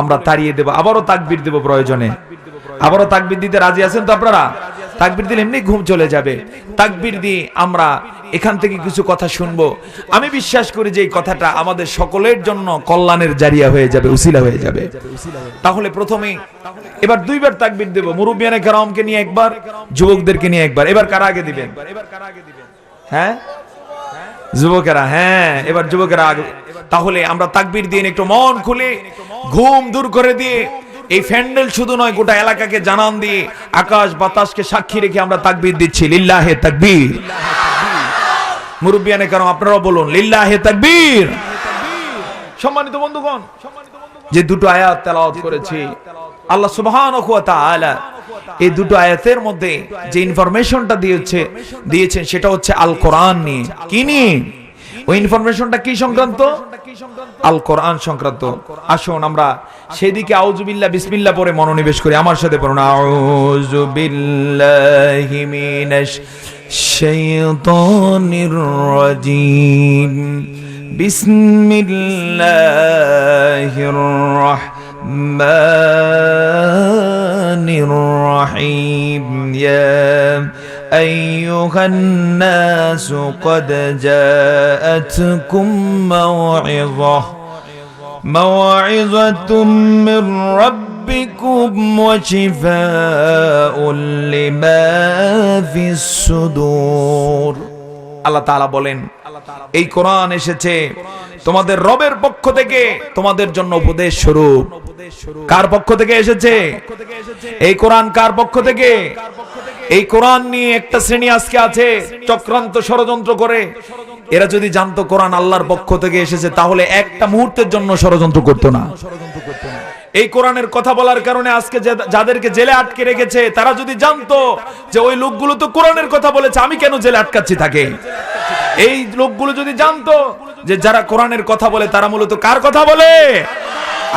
A: আমরা তাড়িয়ে দেব। আবারও তাকবীর দেব প্রয়োজনে। আবারও তাকবীর দিতে রাজি আছেন তো আপনারা? তাকবীর দিলে এমনি ঘুম চলে যাবে। তাকবীর দিয়ে আমরা এখান থেকে কিছু কথা শুনবো। আমি বিশ্বাস করি যে এই কথাটা আমাদের সকলের জন্য কল্যাণের জারিয়া হয়ে যাবে, উসিলা হয়ে যাবে। তাহলে প্রথমে এবার দুইবার তাকবীর দেব, মুরব্বিয়ানে কেরামকে নিয়ে একবার, যুবকদেরকে নিয়ে একবার। এবার কারা আগে দিবেন? হ্যাঁ যুবকেরা, হ্যাঁ এবার যুবকেরা আগে। তাহলে আমরা তাকবীর দিয়ে একটু মন খুলে ঘুম দূর করে দিয়ে এই প্যান্ডেল শুধু নয় গোটা এলাকাকে জানান দিয়ে আকাশ বাতাসকে সাক্ষী রেখে আমরা তাকবীর দিচ্ছি, লিল্লাহে তাকবীর। মুরব্বিয়ানে কেরাম আপনারাও বলুন লিল্লাহে তাকবীর। সম্মানিত বন্ধুগণ, যে দুটো আয়াত তেলাওয়াত করেছি আল্লাহ সুবহানাহু ওয়া তাআলা এই দুটো আয়াতের মধ্যে যে ইনফরমেশনটা দিয়েছেন সেটা হচ্ছে আল কোরআন নিয়ে। কি নিয়ে? ওই ইনফরমেশনটা কি সংক্রান্ত? আল কোরআন সংক্রান্ত। আসুন আমরা সেদিকে আউযু বিল্লাহ বিসমিল্লাহ পড়ে মনোনিবেশ করি। আমার সাথে পড়ুন, আউযু বিল্লাহি মিনাশ শাইতানির রাজীম, বিসমিল্লাহির রাহমানির রহিম। ইয়া أيها الناس قد جاءتكم موعظة من ربكم وشفاء لما في الصدور। আল্লাহ তাআলা বলেন এই কোরআন এসেছে তোমাদের রবের পক্ষ থেকে তোমাদের জন্য উপদেশ স্বরূপ। কার পক্ষ থেকে এসেছে এই কোরআন? কার পক্ষ থেকে? এই কোরআন নিয়ে একটা শ্রেণী আজকে আছে চক্রান্ত ষড়যন্ত্র করে। এরা যদি জানতো কোরআন আল্লাহর পক্ষ থেকে এসেছে তাহলে একটা মুহূর্তের জন্য ষড়যন্ত্র করতো না। এই কোরআনের কথা বলার কারণে আজকে যাদেরকে জেলে আটকে রেখেছে তারা যদি জানতো যে ওই লোকগুলো তো কোরআনের কথা বলেছে, আমি কেন জেলে আটকাচ্ছি তাকে। এই লোকগুলো যদি জানতো যে যারা কোরআনের কথা বলে তারা মূলত কার কথা বলে,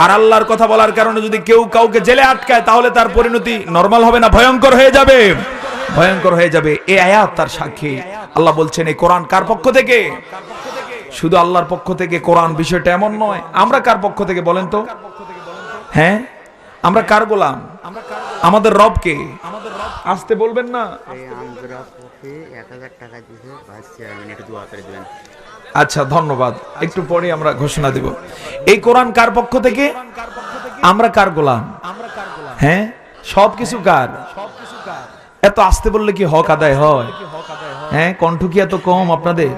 A: আর আল্লাহর কথা বলার কারণে যদি কেউ কাউকে জেলে আটকায় তাহলে তার পরিণতি নরমাল হবে না, ভয়ঙ্কর হয়ে যাবে, ভয়ঙ্কর হয়ে যাবে। এই আয়াত তার সাক্ষী। আল্লাহ বলছেন এই কোরআন কার পক্ষ থেকে? শুধু আল্লাহর পক্ষ থেকে কোরআন, বিষয়টা এমন নয়। আমরা কার পক্ষ থেকে বলেন তো? হ্যাঁ আমরা কার গোলাম? আমাদের রবকে। আসতে বলবেন না? আচ্ছা ধন্যবাদ, একটু পরে আমরা ঘোষণা দেব। এই কোরআন কার পক্ষ থেকে? আমরা কার গোলাম? হ্যাঁ সবকিছু কার? এত আসতে বললে কি হক আদায় হয়? হ্যাঁ কণ্ঠ কি এত কম আপনাদের?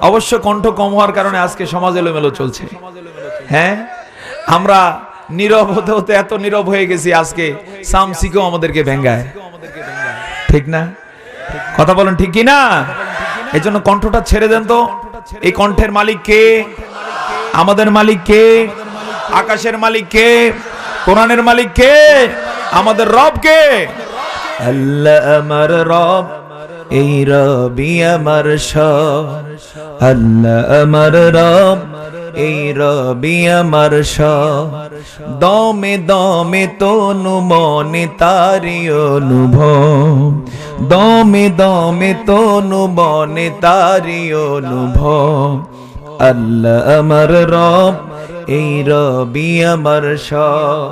A: অবশ্য কণ্ঠ কম হওয়ার কারণে আজকে সমাজ এলোমেলো চলছে। হ্যাঁ আমরা নীরব হতে হতে এত নীরব হয়ে গেছি আজকে সামসিকেও আমাদেরকে ভেঙ্গায়। ঠিক না? কথা বলেন ঠিক কি না? এই জন্য কণ্ঠটা ছেড়ে দেন তো। এই কণ্ঠের মালিক কে? আমাদের মালিক কে? আকাশের মালিক কে? কোরআনের মালিক কে? আমাদের রব কে? আল্লাহ আমার রব, এই রবি আমার সব। আল্লাহ আমার রব, এই রবি আমার সব। দমে দমে তনু মনে তারি অনুভব, দমে দমে তনু মনে তারি অনুভব। আল্লাহ আমার রব, এই রবি আমার সব।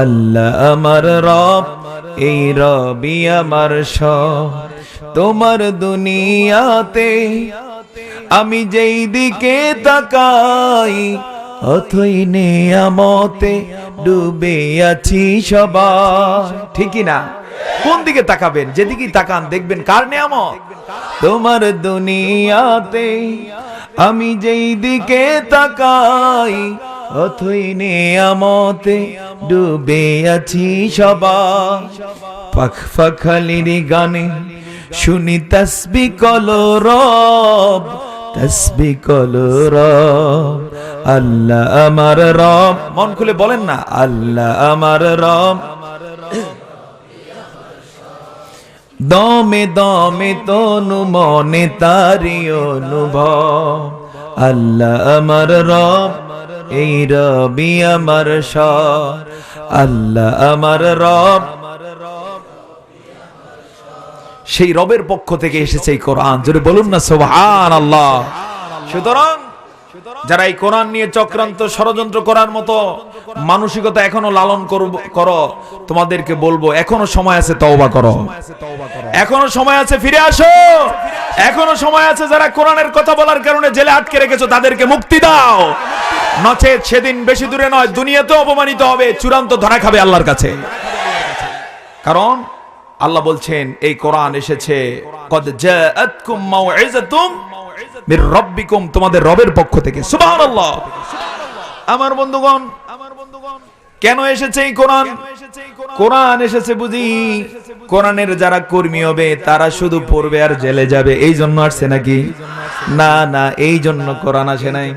A: আল্লাহ আমার রব, এই রবি আমার সব। তোমার দুনিয়াতে আমি যেই দিকে তাকাই অথই নিয়ামতে ডুবে আছি সবাই। ঠিকই না? কোন দিকে তাকাবেন? যেদিকে তাকান দেখবেন কার নিয়ামত? তোমার দুনিয়াতে আমি যেই দিকে তাকাই অথই নিয়ামতে ডুবে আছি সবাই। পাখ পাখালির গানে শুনি তাসবিহ কলো রব, তাসবিহ কলো রব। আল্লাহ আমার রব। মন খুলে বলেন না আল্লাহ আমার রব। দমে দমে তনু মনে তারি অনুভব। আল্লাহ আমার রব, এই রবি আমার সব। আল্লাহ আমার রব, সেই রবের পক্ষ থেকে এসেছে এই কোরআন। জোরে বলুন না সুবহানাল্লাহ। সুতরাং যারা এই কোরআন নিয়ে চক্রান্ত ষড়যন্ত্র করার মতো মানসিকতা এখনো লালন করো, তোমাদেরকে বলবো এখনো সময় আছে, তওবা করো, এখনো সময় আছে, ফিরে আসো, এখনো সময় আছে। যারা কোরআনের কথা বলার কারণে জেলে আটকে রেখেছো তাদেরকে মুক্তি দাও, নচেত সেদিন বেশি দূরে নয়, দুনিয়াতেও অপমানিত হবে, চূড়ান্ত ধরা খাবে আল্লাহর কাছে। কারণ আল্লাহ বলছেন এই কোরআন এসেছে কদ জাআতকুম মাউইযাতুম মির রাব্বিকুম, তোমাদের রবের পক্ষ থেকে। সুবহানাল্লাহ। আমার বন্ধুগণ, কেন এসেছে এই কোরআন? কোরআন এসেছে বুঝি কোরআনের যারা কর্মী হবে তারা শুধু পড়বে আর জেলে যাবে এই জন্য আসছে নাকি? না না, এই জন্য কোরআন আসে নাই।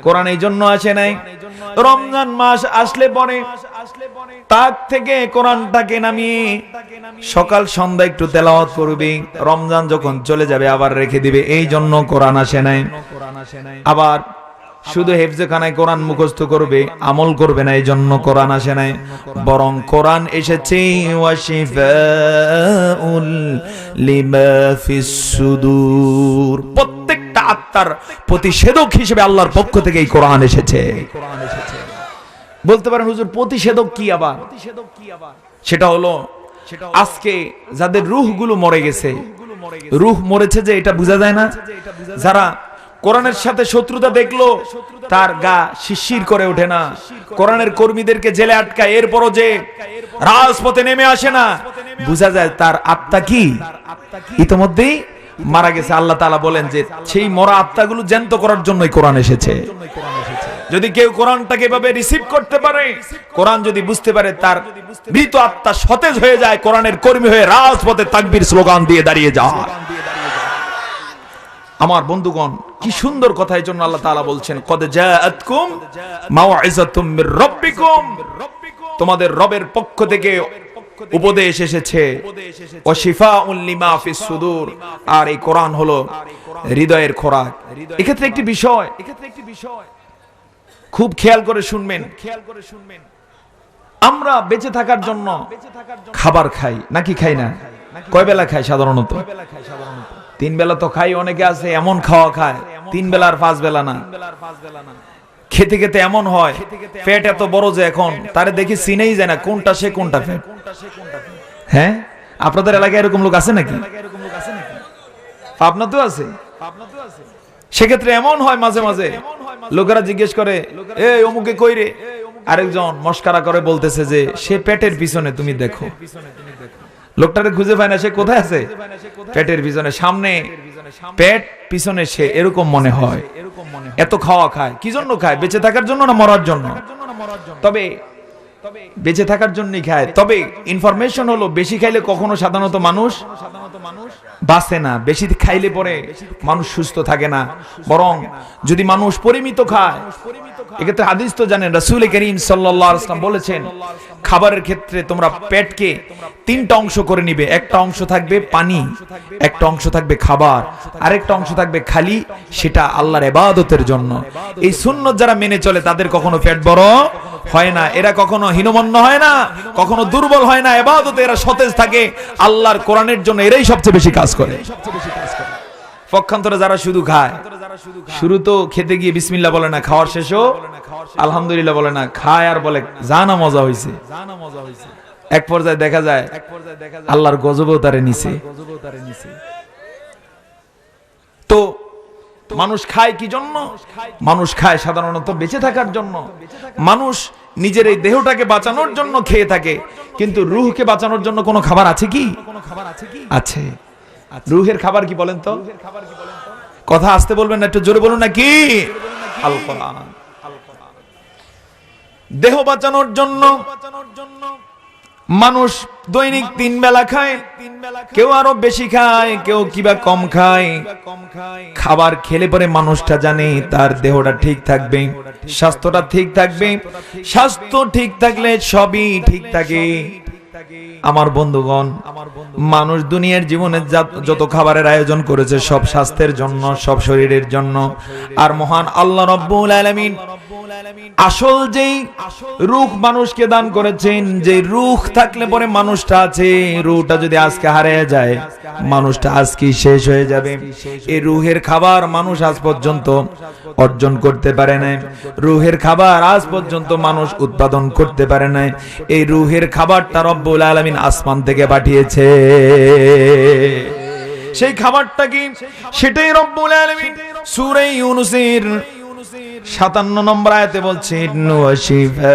A: কোরআন এই জন্য আসে নাই, রমজান মাস আসলে পরে তাক থেকে কোরআনটাকে নামিয়ে সকাল সন্ধ্যা একটু তেলাওয়াত করবি, রমজান যখন চলে যাবে আবার রেখে দিবে, এই জন্য কোরআন আসে নাই। আবার শুধু হেফজখানায় কোরআন মুখস্থ করবে, আমল করবে না, এই জন্য কোরআন আসে নাই। বরং কোরআন এসেছে ওয়াশিফাউল লিমা ফিস সুদূর, প্রত্যেকটা আত্মার প্রতিষেধক হিসেবে আল্লাহর পক্ষ থেকে এই কোরআন এসেছে। বলতে পারেন হুজুর প্রতিষেধক কি? আবার সেটা হলো আজকে যাদের রূহগুলো মরে গেছে, রূহ মরেছে যে এটা বোঝা যায় না, যারা কোরআনের সাথে শত্রুতা দেখলো তার গা শিরশির করে ওঠে না, কোরআনের কর্মীদেরকে জেলে আটকায়, এরপরও যে রাজপথে নেমে আসে না, বোঝা যায় তার আত্মা কি ইতোমধ্যেই মারা গেছে। আল্লাহ তাআলা বলেন যে সেই মরা আত্মাগুলো জ্যান্ত করার জন্যই কোরআন এসেছে। যদি কেউ কোরআনটাকে এভাবে রিসিভ করতে পারে, কোরআন যদি বুঝতে পারে, তার মৃত আত্মা সতেজ হয়ে যায়, কোরআনের কর্মী হয়ে রাজপথে তাকবীর স্লোগান দিয়ে দাঁড়িয়ে যায়। আমার বন্ধুগণ, কি সুন্দর কথা! এই জন্য আল্লাহ তাআলা বলছেন কদ জাআতকুম মাউইযাতুম মির রাব্বিকুম, তোমাদের রবের পক্ষ থেকে উপদেশ এসেছে, ওয়া শিফাউল লিমা ফিস সুদূর, আর এই কোরআন হলো হৃদয়ের খোরাক। এক্ষেত্রে একটি বিষয় খুব খেয়াল করে শুনবেন, আমরা বেঁচে থাকার জন্য খাবার খাই নাকি খাই না? কয় বেলা খাই সাধারণত? 3 বেলা তো খাই। অনেকে আছে এমন খাওয়া খায় 3 বেলা আর 5 বেলা না। খেতে খেতে এমন হয় পেট এত বড় যে এখন তারে দেখি চিনেই যায় না কোনটা সে কোনটা পেট। হ্যাঁ, আপনাদের এলাকায় এরকম লোক আছে নাকি? আপনার তো আছে। সেক্ষেত্রে এমন হয় মাঝে মাঝে লোকেরা জিজ্ঞেস করে, এই অমুকে কই রে? আরেকজন মস্কারা করে বলতেছে যে সে পেটের পিছনে, তুমি দেখো। লোকটারে খুঁজে পায় না, সে কোথায় আছে? পেটের পিছনে। সামনে পেট, পিছনে সে, এরকম মনে হয়। এত খাওয়া খায় কি জন্য খায়? বেঁচে থাকার জন্য না মরার জন্য? তবে বেঁচে থাকার জন্যই খায়। তবে ইনফরমেশন হলো বেশি খাইলে কখনো সাধারণত মানুষ বাঁচে না, বেশি খাইলে পরে মানুষ সুস্থ থাকে না। বরং যদি মানুষ পরিমিত খায়, এক্ষেত্রে হাদিস তো জানেন, রাসূল করিম সাল্লাল্লাহু আলাইহি ওয়াসাল্লাম বলেছেন খাবারের ক্ষেত্রে তোমরা পেটকে 3টা অংশ করে নিবে। একটা অংশ থাকবে পানি, একটা অংশ থাকবে খাবার, আরেকটা অংশ থাকবে খালি, সেটা আল্লাহর ইবাদতের জন্য। এই সুন্নাত যারা মেনে চলে তাদের কখনো পেট বড় হয় না, এরা কখনো হীনমন্য হয় না, কখনো দুর্বল হয় না, ইবাদতে এরা সতেজ থাকে। আল্লাহর কোরআনের জন্য এরাই সবচেয়ে বেশি কাজ করে। পক্ষান্তরে যারা শুধু খায়, শুরু তো খেতে গিয়ে বিসমিল্লাহ বলে না, খাওয়ার শেষও আলহামদুলিল্লাহ বলে না, খায় আর বলে জানা মজা হইছে। এক পর্যায়ে দেখা যায় আল্লাহর গজবও তারে নিছে। তো মানুষ খায় কি জন্য? মানুষ খায় সাধারণত বেঁচে থাকার জন্য। মানুষ নিজের এই দেহটাকে বাঁচানোর জন্য খেয়ে থাকে, কিন্তু রূহকে বাঁচানোর জন্য কোনো খাবার আছে কি? আছে। রূহের খাবার কি বলেন তো? কথা আসতে বলবেন না, একটু জোরে বলুন না। কি? আল কোরআন। দেহ বাঁচানোর জন্য মানুষ দৈনিক 3 বেলা খায়, কেউ আরো বেশি খায়, কেউ কিবা কম খায়। খাবার খেলে পরে মানুষটা জানে তার দেহটা ঠিক থাকবে, স্বাস্থ্যটা ঠিক থাকবে। স্বাস্থ্য ঠিক থাকলে সবই ঠিক থাকে। আমার বন্ধুগণ, মানুষ দুনিয়ার জীবনে যত খাবারের আয়োজন করেছে সব স্বাস্থ্যের জন্য, সব শরীরের জন্য। আর মহান আল্লাহ রাব্বুল আলামিন আসল যেই রূহ মানুষকে দান করেছেন, যে রূহ থাকলে পরে মানুষটা আছে, রূহটা যদি আজকে হারিয়ে যায় মানুষটা আজকে শেষ হয়ে যাবে। এই রূহের খাবার মানুষ আজ পর্যন্ত অর্জন করতে পারে না, রূহের খাবার আজ পর্যন্ত মানুষ উৎপাদন করতে পারে না। এই রূহের খাবারটা রব্বুল আলামিন আসমান থেকে পাঠিয়েছে। সেই খাবারটা কি? সেটাই রব্বুল আলামিন সূরা ইউনূসের 57 নম্বর আয়াতে বলছেন, ওয়াশিফাউল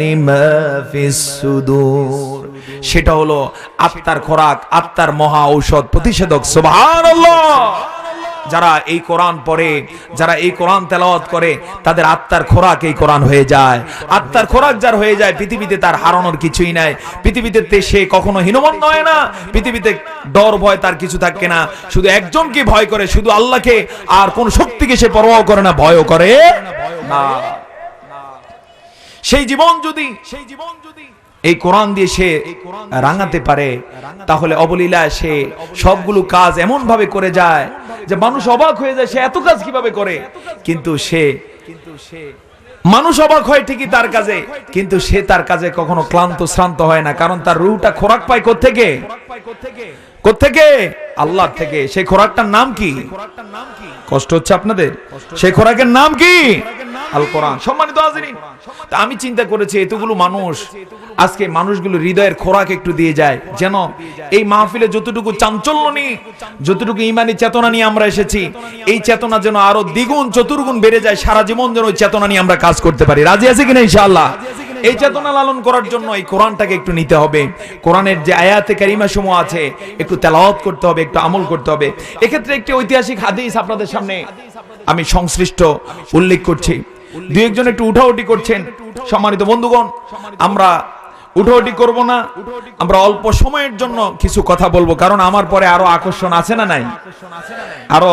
A: লিমা ফিস সুদূর। সেটা হলো আত্মার খোরাক, আত্মার মহা ঔষধ, প্রতিষেধক। সুবহানাল্লাহ। যারা এই কোরআন পড়ে, যারা এই কোরআন তেলাওয়াত করে, তাদের আত্মার খোরাক এই কোরআন হয়ে যায়। আত্মার খোরাক যার হয়ে যায়, পৃথিবীতে তার হারানোর কিছুই নাই। পৃথিবীতে সে কখনো হীনমন্য হয় না, পৃথিবীতে ডর ভয় তার কিছু থাকে না। শুধু একজনকে ভয় করে, শুধু আল্লাহকে, আর কোন শক্তিকে সে পরোয়া করে না, ভয়ও করে না। সেই জীবন যদি এই কোরআন দিয়ে সে রাঙাতে পারে, তাহলে অবলীলায় সে সবগুলো কাজ এমন ভাবে করে যায় যে মানুষ অবাক হয়ে যায়, সে এত কাজ কিভাবে করে। কিন্তু মানুষ অবাক হয় ঠিকই তার কাজে, কিন্তু সে তার কাজে কখনো ক্লান্ত শ্রান্ত হয় না, কারণ তার রূহটা খোরাক পায় কোত্থেকে? আল্লাহ থেকে। সেই খোরাকটার নাম কি? কষ্ট হচ্ছে আপনাদের? সেই খোরাকের নাম কি? আল কোরআন। সম্মানিত হাজিরিন, তা আমি চিন্তা করেছি এতগুলো মানুষ, আজকে মানুষগুলো হৃদয়ের খোরাক একটু দিয়ে যায়, যেন এই মাহফিলে যতটুকু চাঞ্চল্য নিয়ে, যতটুকু ইমানি চেতনা নিয়ে আমরা এসেছি, এই চেতনা যেন আরো দ্বিগুণ চতুর্গুণ বেড়ে যায়। সারা জীবন যেন ওই চেতনা নিয়ে আমরা কাজ করতে পারি। রাজি আছে কিনা ইনশাআল্লাহ? এই চেতনা লালন করার জন্য এই কোরআনটাকে একটু নিতে হবে। কোরআনের যে আয়াতে কারিমা সমূহ আছে একটু তেলাওয়াত করতে হবে, একটু আমল করতে হবে। এক্ষেত্রে একটি ঐতিহাসিক হাদিস আপনাদের সামনে আমি সংশ্লিষ্ট উল্লেখ করছি। দুই একজন একটু উঠাউঠি করছেন। সম্মানিত বন্ধুগণ, আমরা উঠাউঠি করব না, আমরা অল্প সময়ের জন্য কিছু কথা বলবো, কারণ আমার পরে আরো আকর্ষণ আছে না নাই? আরো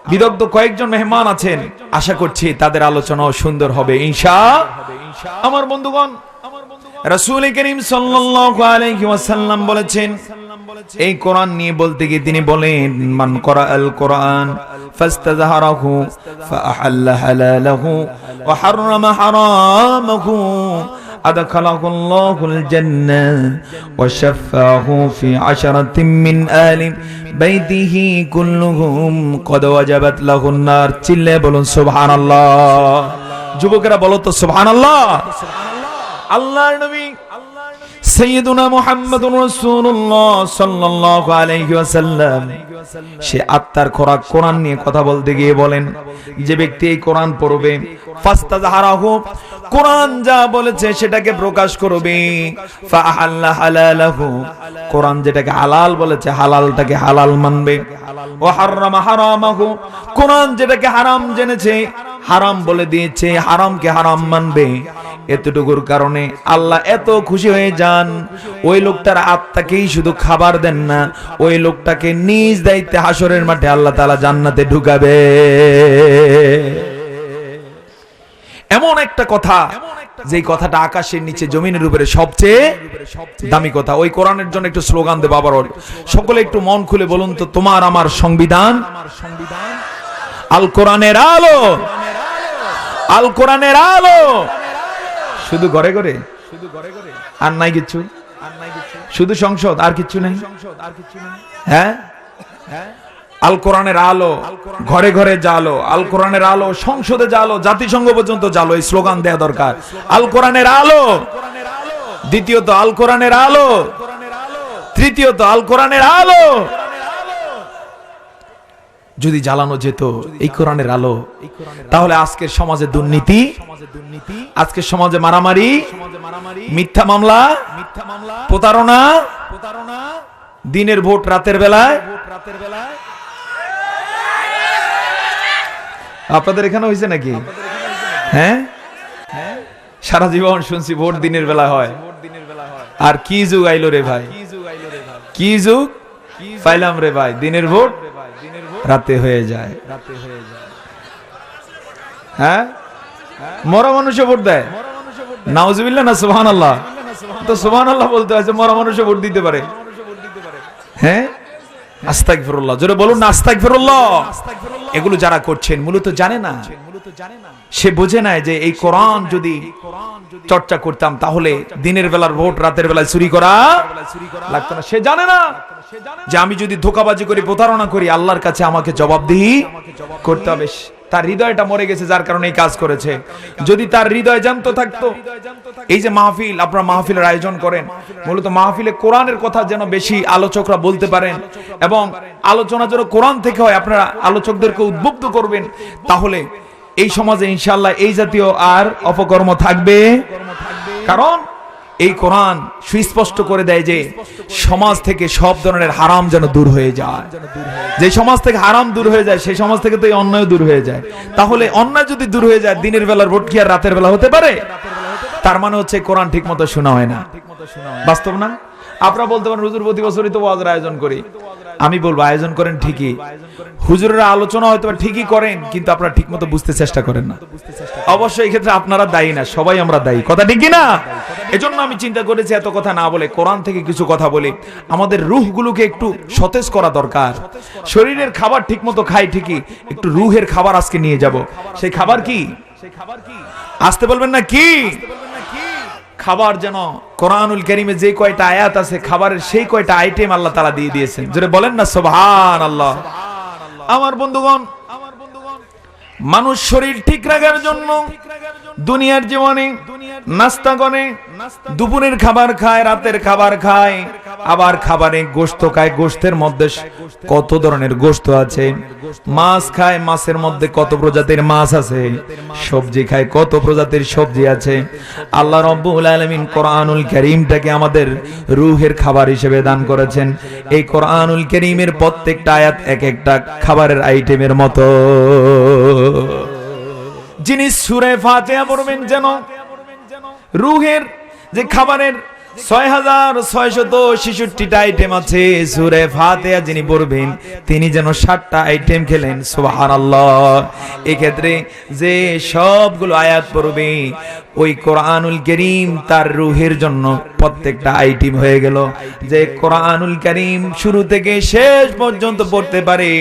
A: বিদগ্ধ কয়েকজন মেহমান আছেন, আশা করছি তাদের আলোচনাও সুন্দর হবে ইনশাআল্লাহ। আমার বন্ধুগণ, রাসূল করিম সাল্লাল্লাহু আলাইহি ওয়াসাল্লাম বলেছেন, এই কোরআন নিয়ে বলতে গিয়ে তিনি বলেন, মান করাআল কোরআন ফাস্তাযহারাহু ফাআহাল্লা হালালাহু ওয়া হাররামা হারামাহু আদখালাহুল্লাহুল জান্নাহ ওয়া শাফাহু ফি আশরাতিন মিন আলি বাইতিহি কুল্লুহুম ক্বাদ ওয়াজাবাত লাহুন নার। চিল্লে বলুন সুবহানাল্লাহ। যুবকেরা বলো তো সুবহানাল্লাহ। আল্লাহর নবী সাইয়্যিদুনা মুহাম্মাদুর রাসূলুল্লাহ সাল্লাল্লাহু আলাইহি ওয়াসাল্লাম সে আত্মার খোরাক কোরআন নিয়ে কথা বলতে গিয়ে বলেন, যে ব্যক্তি এই কোরআন পড়বে, ফাস্তাযহারাহু, কোরআন যা বলেছে সেটাকে প্রকাশ করবে, ফাআহাল্লা হালালাহু, কোরআন যেটাকে হালাল বলেছে হালালটাকে হালাল মানবে, ওয়া হাররামা হারামাহু, কোরআন যেটাকে হারাম জেনেছে, হারাম বলে দিয়েছে, হারামকে হারাম মানবে। এতটুকুর কারণে আল্লাহ এত খুশি হয়ে যান, ওই লোকটার আত্মাকেই শুধু খাবার দেন না, ওই লোকটাকে নিজ দায়িত্বে হাসরের মাঠে আল্লাহ তাআলা জান্নাতে ঢুকাবে। এমন একটা কথা, যে কথাটা আকাশের নিচে জমিনের উপরে সবচেয়ে দামি কথা। ওই কোরআনের জন্য একটু স্লোগান দেব আবার। সকলে একটু মন খুলে বলুন তো, তোমার আমার সংবিধান আল কোরআনের আলো, আল কোরআনের আলো। শুধু ঘরে ঘরে, আর নাই কিছু, শুধু সংসদ, আর কিছু নেই। হ্যাঁ, আল কোরআনের আলো, ঘরে ঘরে জালো, আল কোরআনের আলো সংসদে জালো, জাতিসংঘ পর্যন্ত জালো। এই স্লোগান দেয়া দরকার, আল কোরআনের আলো। দ্বিতীয়ত আল কোরআনের আলো, তৃতীয়ত আল কোরআনের আলো। যদি জ্বালানো যেত এই কোরআনের আলো, তাহলে আজকের সমাজে দুর্নীতি, আজকের সমাজে মারামারি, মিথ্যা মামলা, প্রতারণা, দিনের ভোট রাতের বেলায়। আপনাদের এখানে হয়েছে নাকি? হ্যাঁ, সারা জীবন শুনছি ভোট দিনের বেলা হয়। আর কি যুগ আইলো রে ভাই, কি যুগ পাইলাম রে ভাই, দিনের ভোট রাতে হয়ে যায়। হ্যাঁ, মরা মানুষে ভোট দেয়, নাউজুবিল্লাহ না সুবহানাল্লাহ? তো সুবহানাল্লাহ বলতে আছে, মরা মানুষে ভোট দিতে পারে। হ্যাঁ, আস্তাগফিরুল্লাহ, জোরে বলুন না আস্তাগফিরুল্লাহ। এগুলো যারা করছেন মূলত জানে না সে বোঝে না যে এই কোরআন যদি চর্চা করতাম তাহলে দিনের বেলার ভোট রাতের বেলায় চুরি করা লাগতো না। সে জানে না যে আমি যদি ধোঁকাবাজি করি, প্রতারণা করি, আল্লাহর কাছে আমাকে জবাবদিহি করতে হবে। তার হৃদয়টা মরে গেছে, যার কারণে এই কাজ করেছে। যদি তার হৃদয় জানত থাকতো, এই যে মাহফিল, আপনারা মাহফিলের আয়োজন করেন, মূলত মাহফিলে কোরআনের কথা যেন বেশি আলোচকরা বলতে পারেন এবং আলোচনা যেন কোরআন থেকে হয়, আপনারা আলোচকদেরকে উদ্বুদ্ধ করবেন, তাহলে এই সমাজে ইনশাআল্লাহ এই জাতীয় আর অপকর্ম থাকবে। কারণ এই কোরআন সুস্পষ্ট করে দেয় যে সমাজ থেকে সব ধরনের হারাম যেন দূর হয়ে যায়। যে সমাজ থেকে হারাম দূর হয়ে যায়, সেই সমাজ থেকে তো এই অন্যায় দূর হয়ে যায়। তাহলে অন্যায় যদি দূর হয়ে যায়, দিনের বেলার ভোট কি আর রাতের বেলা হতে পারে? তার মানে হচ্ছে কোরআন ঠিক মতো শোনা হয় না। বাস্তব না? আপনারা বলতে পারেন হুজুর প্রতি বছরই তো ওয়াজের আয়োজন করি। আমি বলবো আয়োজন করেন ঠিকই, হুজুরের আলোচনা হয়তো ঠিকই করেন, কিন্তু আপনারা ঠিক মতো বুঝতে চেষ্টা করেন না। অবশ্যই এই ক্ষেত্রে আপনারা দায়ী না, সবাই আমরা দায়ী। কথা ঠিক কি না? এজন্য আমি চিন্তা করেছি এত কথা না বলে কোরআন থেকে কিছু কথা বলি। আমাদের রুহগুলোকে একটু সতেজ করা দরকার। শরীরের খাবার ঠিক মতো খাই ঠিকই, একটু রুহের খাবার আজকে নিয়ে যাব। সেই খাবার কি? আসতে বলবেন না কি খাবার? যেন কোরআনুল কারীমে যে কয়টা আয়াত আছে খাবারের, সেই কয়টা আইটেম আল্লাহ তাআলা দিয়ে দিয়েছেন। জোরে বলেন না সুবহানাল্লাহ। আমার বন্ধুগণ, মানুষ শরীর ঠিক রাখার জন্য দুনিয়ার জীবনে নাস্তা করে, দুপুরের খাবার খায়, রাতের খাবার খায়, আবার খাবারে গোশত খায়। গোশতের মধ্যে কত ধরনের গোশত আছে। মাছ খায়, মাছের মধ্যে কত প্রজাতির মাছ আছে। সবজি খায়, কত প্রজাতির সবজি আছে। আল্লাহ রাব্বুল আলামিন কোরআনুল কারীমটাকে আমাদের রূহের খাবার হিসেবে দান করেছেন। এই কোরআনুল কারীমের প্রত্যেকটা আয়াত এক একটা খাবারের আইটেমের মতো। যিনি সূরা ফাতিহা পড়বেন, যেন রূহের যে খাবারের 6666টা আইটেম আছে, সূরা ফাতিহা যিনি পড়বেন তিনি যেন 60টা আইটেম খেলেন। সুবহানাল্লাহ। এই ক্ষেত্রে যে সবগুলো আয়াত পড়বে, ওই কোরআনুল কারীম তার রূহের জন্য প্রত্যেকটা আইটেম হয়ে গেল। যে কোরআনুল কারীম শুরু থেকে শেষ পর্যন্ত পড়তে পারে,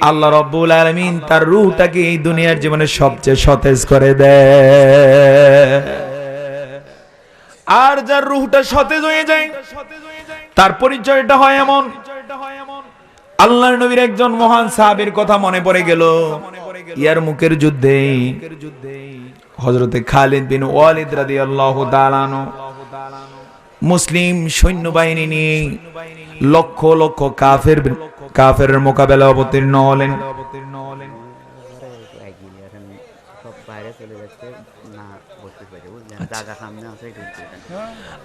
A: আল্লাহ রাব্বুল আলামিন তার রূহটাকে এই দুনিয়ার জীবনে সবচেয়ে সতেজ করে দেয়। আর যার রূহটা সতেজ হয়ে যায়, তার পরিচয়টা হয় এমন। আল্লাহর নবীর একজন মহান সাহাবীর কথা মনে পড়ে গেল। ইয়ারমুকের যুদ্ধে হযরতে খালিদ বিন ওয়ালিদ রাদিয়াল্লাহু তাআলা আনহু মুসলিম সৈন্যবাহিনী নিয়ে লক্ষ লক্ষ কাফেরের মোকাবেলা অবতীর্ণ হলেন।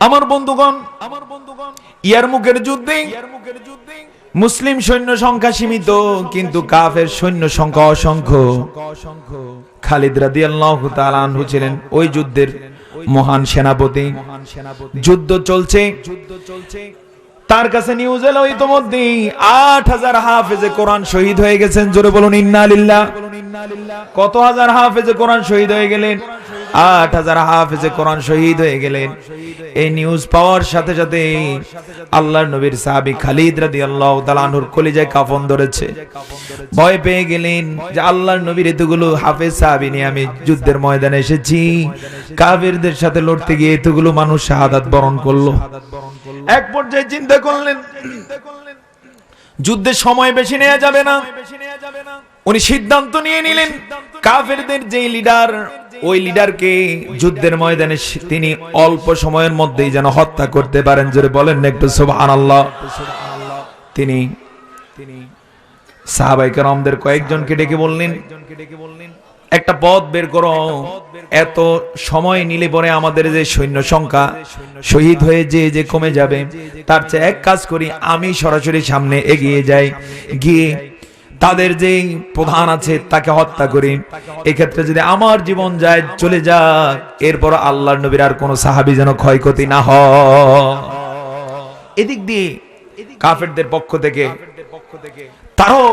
A: আমার বন্ধুগণ, ইয়ারমুকের যুদ্ধে মুসলিম সৈন্য সংখ্যা সীমিত, কিন্তু কাফের সৈন্য সংখ্যা অসংখ্য। খালিদ রাদিয়াল্লাহু তাআলা আনহু ছিলেন ওই যুদ্ধের মহান সেনাপতি। যুদ্ধ চলছে, তার কাছে নিউজ এলো ইতোমধ্যে 8000 হাফেজে কোরআন শহীদ হয়ে গেছেন। জোরে বলুন ইন্না লিল্লাহ। কত হাজার হাফেজে কোরআন শহীদ হয়ে গেলেন? 8000 হাফেজে কোরআন শহীদ হয়ে গেলেন। এই নিউজ পাওয়ার সাথে সাথে আল্লাহর নবীর সাহাবী খালিদ রাদিয়াল্লাহু তাআলা আনহুর কলিজায় কাফন ধরেছে। ভয় পেয়ে গেলেন যে আল্লাহর নবীর এতগুলো হাফেজ সাহাবী নিয়ে আমি যুদ্ধের ময়দানে এসেছি, কাফেরদের সাথে লড়তে গিয়ে এতগুলো মানুষ শাহাদাত বরণ করলো। এক পর্যায়ে চিন্তা করলেন যুদ্ধের সময় বেশি নেওয়া যাবে না। উনি সিদ্ধান্ত নিয়ে নিলেন কাফেরদের যে লিডার, ওই লিডারকে যুদ্ধের ময়দানে তিনি অল্প সময়ের মধ্যেই যেন হত্যা করতে পারেন। জোরে বলেন না একটু সুবহানাল্লাহ। তিনি সাহাবায়ে কেরামদের কয়েকজনকে ডেকে বললেন, একটা পথ বের করো, এত সময় নিলে পরে আমাদের যে সৈন্য সংখ্যা শহীদ হয়ে যে কমে যাবে, তার চেয়ে এক কাজ করি, আমি সরাসরি সামনে এগিয়ে যাই, গিয়ে তাদের যে প্রধান আছে তাকে হত্যা করি। এক্ষেত্রে যদি আমার জীবন যায় চলে যাক, এরপর আল্লাহর নবীর আর কোন সাহাবী যেন ক্ষয়ক্ষতি না হয়। এদিক দিয়ে কাফেরদের পক্ষ থেকে তারও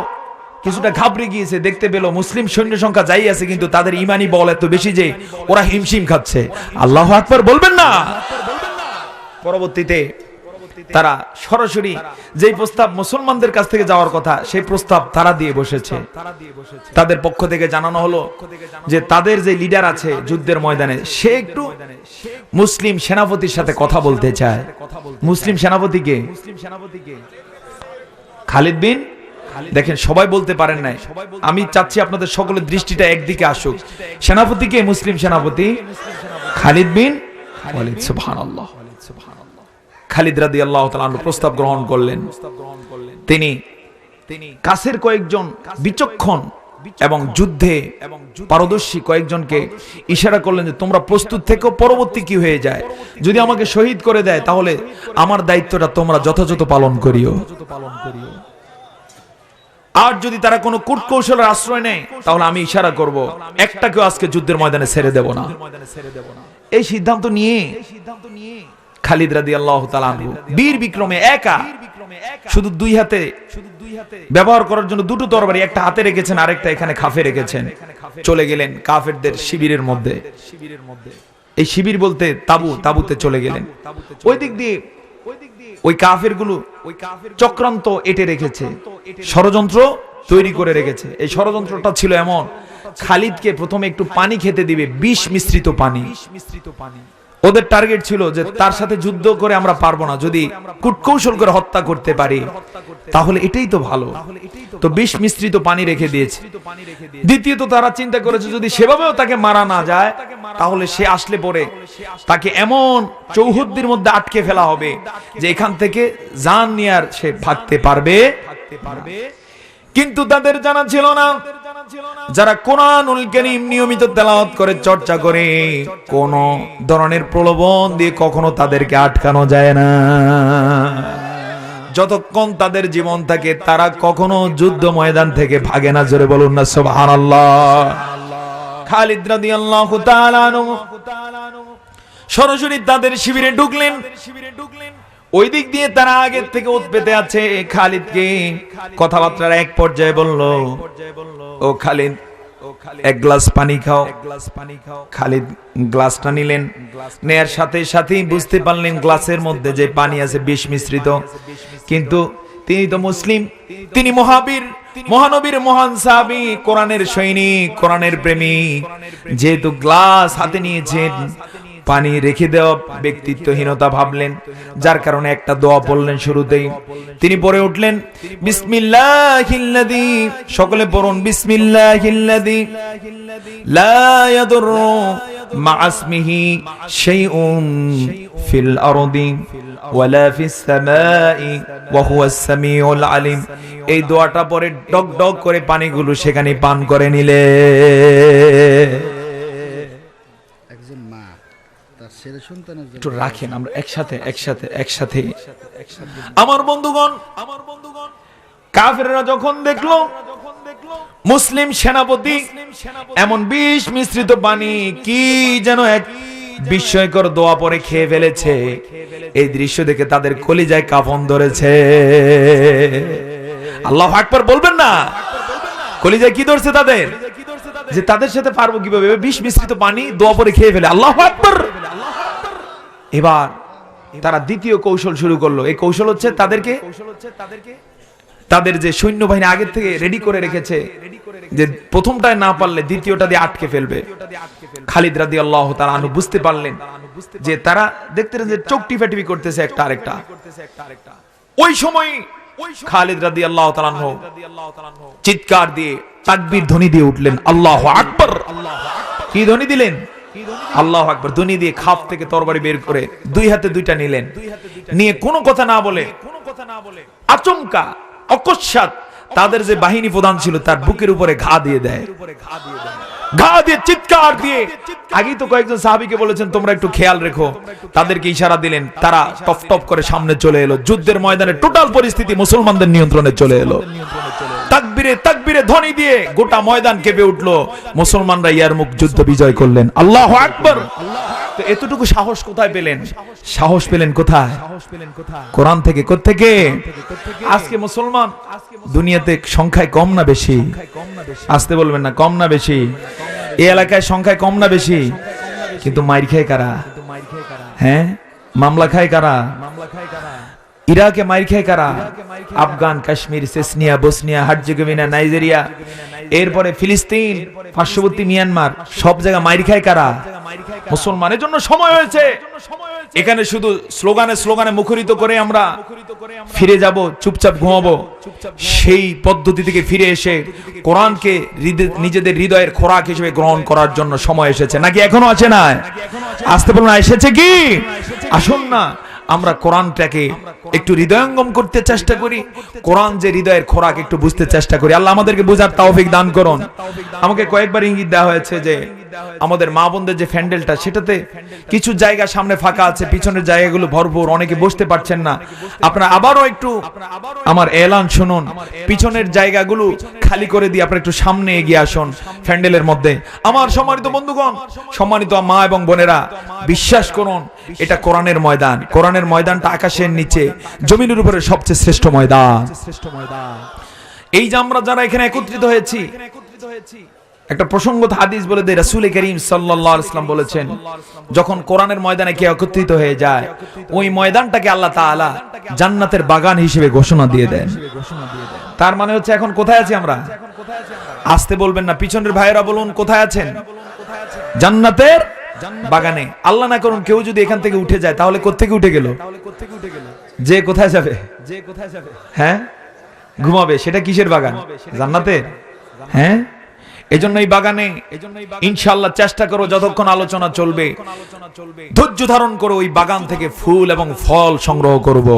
A: কিছুটা ঘাবড়ে গিয়েছে। দেখতে পেল মুসলিম সৈন্য সংখ্যা যাই আছে, কিন্তু তাদের ইমানি বল এত বেশি যে ওরা হিমশিম খাচ্ছে। আল্লাহু আকবার বলবেন না? পরবর্তীতে তারা সরাসরি যেই প্রস্তাব মুসলমানদের কাছ থেকে যাওয়ার কথা সেই প্রস্তাব তারা দিয়ে বসেছে। তাদের পক্ষ থেকে জানানো হলো যে তাদের যে লিডার আছে যুদ্ধের ময়দানে সে একটু মুসলিম সেনাপতির সাথে কথা বলতে চায়। মুসলিম সেনাপতিকে খালিদ বিন, দেখেন সবাই বলতে পারেন নাই, আমি চাচ্ছি আপনাদের সকলের দৃষ্টিটা একদিকে আসুক। সেনাপতিকে মুসলিম সেনাপতি খালিদ বিন ওয়ালিদ। সুবহানাল্লাহ। খালিদ রাদিয়াল্লাহু তাআলা আনহু প্রস্তাব গ্রহণ করলেন। তিনি কাছের কয়েকজন বিচক্ষণ এবং যুদ্ধে পারদর্শী কয়েকজনকে ইশারা করলেন যে তোমরা প্রস্তুত থেকো, পরবর্তী কি হয়ে যায়, যদি আমাকে শহীদ করে দেয় তাহলে আমার দায়িত্বটা তোমরা যথাযথ পালন করিও। আর যদি তারা কোনো কূটকৌশলের আশ্রয় নেয় তাহলে আমি ইশারা করব একটাকেও আজকে যুদ্ধের ময়দানে ছেড়ে দেব না। এই সিদ্ধান্ত নিয়ে খালিদ রাদিয়াল্লাহু তাআলা আনহু বীর বিক্রমে একা, শুধু দুই হাতে ব্যবহার করার জন্য দুটো তরবারি, একটা হাতে রেখেছেন আরেকটা এখানে খাফে রেখেছেন, চলে গেলেন কাফেরদের শিবিরের মধ্যে। এই শিবির বলতে তাবুতে চলে গেলেন। ওই দিক দিয়ে ওই কাফেরগুলো চক্রান্ত এঁটে রেখেছে, ষড়যন্ত্র তৈরি করে রেখেছে। এই ষড়যন্ত্রটা ছিল এমন, খালিদকে প্রথমে একটু পানি খেতে দিবে, বিষ মিশ্রিত পানি। ওদের টার্গেট ছিল যে তার সাথে যুদ্ধ করে আমরা পারবো না, যদি কূটকৌশল করে হত্যা করতে পারি তাহলে এটাই তো ভালো। তো বিষ মিশ্রিত পানি রেখে দিয়েছে। দ্বিতীয়ত তারা চিন্তা করেছে যদি সেভাবেও তাকে মারা না যায় তাহলে সে আসলে পরে তাকে এমন চৌহদ্দির মধ্যে আটকে ফেলা হবে যে এখান থেকে জান নিয়ে আর সে ভাগতে পারবে। কিন্তু তাদের জানা ছিল না, যারা কোরআনুল কারীম নিয়মিত তেলাওয়াত করে চর্চা করে কোন ধরনের প্রলোভন দিয়ে কখনো তাদেরকে আটকানো যায় না। যতক্ষণ তাদের জীবন থাকে তারা কখনো যুদ্ধ ময়দান থেকে ভাগে না। জোরে বলুন না সুবহানাল্লাহ। খালিদ রাদিয়াল্লাহু তাআলা আনহু সরাসরি তাদের শিবিরে ঢুকলেন। ওই দিক দিয়ে তারা আগের থেকে উৎপেতে আছে। খালিদকে কথাবার্তার এক পর্যায়ে বলল, ও খালিদ এক গ্লাস পানি খাও। খালিদ গ্লাসটা নিলেন, নেয়ার সাথে সাথেই বুঝতে পারলেন গ্লাসের মধ্যে যে পানি আছে বিষ মিশ্রিত। কিন্তু তিনি তো মুসলিম, তিনি মহাবীর, মহানবীর মহান সাহাবী, কোরআনের সৈনিক, কোরআনের প্রেমিক, যেহেতু গ্লাস হাতে নিয়েছেন পানি রেখে দেওয়া ব্যক্তিত্বহীনতা ভাবলেন, যার কারণে একটা দোয়া পড়লেন শুরুতেই। তিনি পড়ে উঠলেন বিসমিল্লাহিল্লাযী, সকলে পড়ুন বিসমিল্লাহিল্লাযী লা ইয়াদুররু মা ইসমিহি শাইউন ফিল আরদি ওয়ালা ফিস সামাই ওয়া হুয়াস সামিউল আলিম। এই দোয়াটা পরে ডক ডক করে পানিগুলো সেখানে পান করে নিলে। একটু রাখেন, আমরা একসাথে আমার বন্ধুগণ, কাফেররা যখন দেখলো মুসলিম সেনাপতি এমন বিষ মিশ্রিত পানি কি যেন এক বিস্ময়কর দোয়া পরে খেয়ে ফেলেছে, এই দৃশ্য দেখে তাদের কলিজায় কাঁপন ধরেছে। আল্লাহু আকবার বলবেন না? কলিজায় কি ধরছে তাদের, যে তাদের সাথে পারবো কিভাবে, বিষ মিশ্রিত পানি দোয়া পরে খেয়ে ফেলে। আল্লাহু আকবার। এবার তারা দ্বিতীয় কৌশল শুরু করলো। এই কৌশল হচ্ছে তাদের যে সৈন্যবাহিনী আগের থেকে রেডি করে রেখেছে, যে প্রথমটায় না পারলে দ্বিতীয়টা দিয়ে আটকে ফেলবে। খালিদ রাদিয়াল্লাহু তাআলা আনহু বুঝতে পারলেন যে তারা দেখতে যে চোখ টিপাটিপি করতেছে একটা আরেকটা। ওই সময় খালিদ রাদিয়াল্লাহু তাআলা আনহু চিৎকার দিয়ে তাকবীর ধ্বনি দিয়ে উঠলেন, আল্লাহু আকবার। কি ধ্বনি দিলেন? আল্লাহু আকবার ধ্বনি দিয়ে খাপ থেকে তরবারি বের করে দুই হাতে দুইটা নিলেন, নিয়ে কোনো কথা না বলে আচমকা অকস্মাৎ তাদের যে বাহিনী প্রধান ছিল তার বুকের উপরে ঘা দিয়ে দেয়। ঘা দিয়ে চিৎকার দিয়ে, আগেই তো কয়েকজন সাহাবীকে বলেছেন তোমরা একটু খেয়াল রেখো, তাদেরকে ইশারা দিলেন। তারা টপ টপ করে সামনে চলে এলো। যুদ্ধের ময়দানে টোটাল পরিস্থিতি মুসলমানদের নিয়ন্ত্রণে চলে এলো। তাকবীরে তাকবীরে ধ্বনি দিয়ে গোটা ময়দান কেঁপে উঠলো। মুসলমানরা ইয়ারমুক যুদ্ধ বিজয় করলেন। আল্লাহু আকবার। তো এতটুকু সাহস কোথায় পেলেন? সাহস পেলেন কোথায়? কোরআন থেকে। কোত্থেকে? আজকে মুসলমান দুনিয়াতে সংখ্যায় কম না বেশি? আসতে বলবেন না, কম না বেশি? এই এলাকায় সংখ্যায় কম না বেশি? কিন্তু মাইর খায় কারা? হ্যাঁ, মামলা খায় কারা? ইরাকে মাইর খায় কারা? Afghan, Kashmir, Chechnya, Bosnia, Herzegovina, Nigeria, এরপরে ফিলিস্তিন, পার্শ্ববর্তী মিয়ানমার, সব জায়গা মাইর খায় কারা? মুসলমানের জন্য সময় হয়েছে এখানে শুধু স্লোগানে মুখরিত করে আমরা ফিরে যাব, চুপচাপ ঘুমাবো, সেই পদ্ধতি থেকে ফিরে এসে কোরআনকে নিজেদের হৃদয়ের খোরাক হিসেবে গ্রহণ করার জন্য সময় এসেছে নাকি এখনো আছে? না আসতে বলুন, এসেছে কি? আসুন না আমরা কোরআনটাকে একটু হৃদয়ঙ্গম করতে চেষ্টা করি, কোরআন যে হৃদয়ের খোরাক একটু বুঝতে চেষ্টা করি। আল্লাহ আমাদেরকে বুঝার তৌফিক দান করুন। আমাকে কয়েকবার ইঙ্গিত দেওয়া হয়েছে যে আমাদের মা বোনদের যে প্যান্ডেলটা, সেটাতে কিছু জায়গা সামনে ফাঁকা আছে, পিছনের জায়গাগুলো ভরপুর, অনেকে বসতে পারছেন না। আপনারা আবারও একটু আমার এলান শুনুন, পিছনের জায়গাগুলো খালি করে দিয়ে আপনারা একটু সামনে এগিয়ে আসুন প্যান্ডেলের মধ্যে। আমার সম্মানিত বন্ধুগণ, সম্মানিত মা এবং বোনেরা, বিশ্বাস করুন এটা কোরআনের ময়দান। কোরআনের ময়দানটা আকাশের নিচে জমিনের উপরে সবচেয়ে শ্রেষ্ঠ ময়দান। এই যে আমরা যারা এখানে একত্রিত হয়েছি, একটা প্রসঙ্গত হাদিস বলে দেয়, রাসূল করিম সাল্লাল্লাহু আলাইহি ওয়াসাল্লাম বলেছেন, যখন কোরআনের ময়দানে কেউ একত্রিত হয়ে যায়, ওই ময়দানটাকে আল্লাহ তাআলা জান্নাতের বাগান হিসেবে ঘোষণা দিয়ে দেন। তার মানে হচ্ছে এখন কোথায় আছি আমরা? আসতে বলবেন না, পিছনের ভাইয়েরা বলুন কোথায় আছেন? জান্নাতের বাগানে। আল্লাহ না করুন কেউ যদি এখান থেকে উঠে যায়, তাহলে কোত্থেকে উঠে গেল? যে কোথায় যাবে? হ্যাঁ, ঘুমাবে। সেটা কিসের বাগান? জান্নাতের। হ্যাঁ, এজন্য এই বাগানে ইনশাআল্লাহ চেষ্টা করো, যতক্ষণ আলোচনা চলবে ধৈর্য ধারণ করো, ওই বাগান থেকে ফুল এবং ফল সংগ্রহ করব।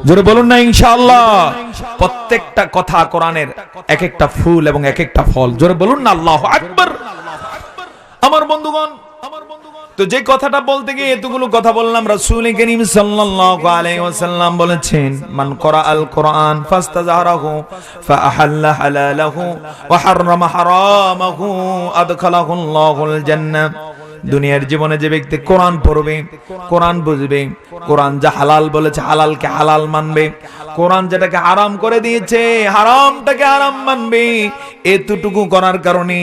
A: জোরে বলুন না ইনশাআল্লাহ। প্রত্যেকটা কথা কোরআনের এক একটা ফুল এবং এক একটা ফল। জোরে বলুন না আল্লাহু আকবার। আমার বন্ধুগণ, তো যে কথাটা বলতে গিয়ে এতগুলো কথা বললাম, রাসূল করিম সাল্লাল্লাহু আলাইহি ওয়াসাল্লাম বলেছেন, মান ক্বরাআল কোরআন ফাস্তাযহারাহু ফাআহাল্লা হালালাহু ওয়া হাররামা হারামাহু আদখালাহুল্লাহুল জান্নাহ। দুনিয়ার জীবনে যে ব্যক্তি কোরআন পড়বে, কোরআন বুঝবে, কোরআন যা হালাল বলেছে হালালকে হালাল মানবে, কোরআন যেটাকে হারাম করে দিয়েছে হারামটাকে হারাম মানবে, এতটুকু করার কারণে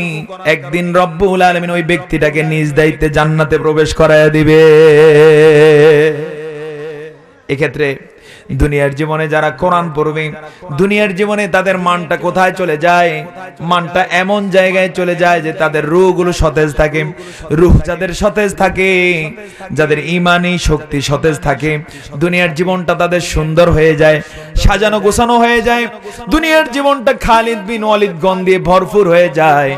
A: একদিন রব্বুল আলামিন ওই ব্যক্তিটাকে নিজ দায়িত্বে জান্নাতে প্রবেশ করায় দিবে। এক্ষেত্রে দুনিয়ার জীবনে যারা কোরআন পড়বে, দুনিয়ার জীবনে তাদের মানটা কোথায় চলে যায়? মানটা এমন জায়গায় চলে যায় যে তাদের রূহগুলো সতেজ থাকে। রূহ যাদের সতেজ থাকে, যাদের ঈমানি শক্তি সতেজ থাকে, দুনিয়ার জীবনটা তাদের সুন্দর হয়ে যায়, সাজানো গোছানো হয়ে যায়। দুনিয়ার জীবনটা খালিদ বিন ওয়ালিদ গণ দিয়ে ভরপুর হয়ে যায়।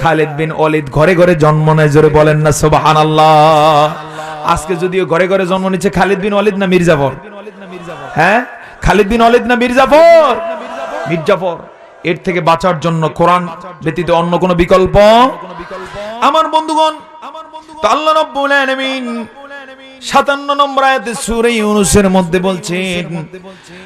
A: খালিদ বিন ওয়ালিদ ঘরে ঘরে জন্ম নেয়। জোরে বলেন না সুবহানাল্লাহ। আজকে যদিও ঘরে ঘরে জন্ম নিচ্ছে খালিদ বিন ওয়ালিদ না মির্জাফর? হ্যাঁ, খালিদ বিন ওয়ালিদ না মির্জাফর? মির্জাফর। এর থেকে বাঁচার জন্য কোরআন ব্যতীত অন্য কোনো বিকল্প? আমার বন্ধুগণ, তো আল্লাহ রাব্বুল আলামিন 57 নম্বর আয়াতে সূরা ইউনূসের মধ্যে বলছেন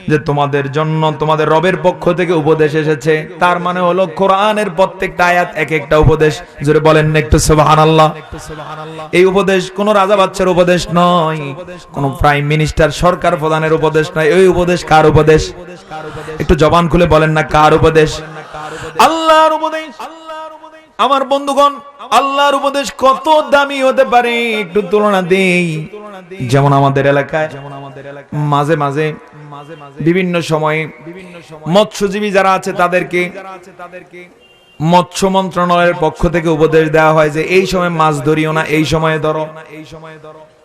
A: যে তোমাদের জন্য তোমাদের রবের পক্ষ থেকে উপদেশ এসেছে। তার মানে হলো কোরআনের প্রত্যেকটা আয়াত এক একটা উপদেশ। জোরে বলেন না একটু সুবহানাল্লাহ। এই উপদেশ কোন রাজা বাচ্চার উপদেশ নয়, কোন প্রাইম মিনিস্টার সরকার প্রধানের উপদেশ নয়। এই উপদেশ কার উপদেশ? একটু জবান খুলে বলেন না কার উপদেশ? আল্লাহর উপদেশ। আমার বন্ধুগণ, আল্লাহর উপদেশ কত দামি হতে পারে একটু তুলনা দেই। যেমন আমাদের এলাকায় মাঝে মাঝে বিভিন্ন সময়ে মৎস্যজীবী যারা আছে তাদেরকে মৎস্য মন্ত্রণালয়ের পক্ষ থেকে উপদেশ দেওয়া হয় যে এই সময় মাছ ধরিও না, এই সময়ে ধরো।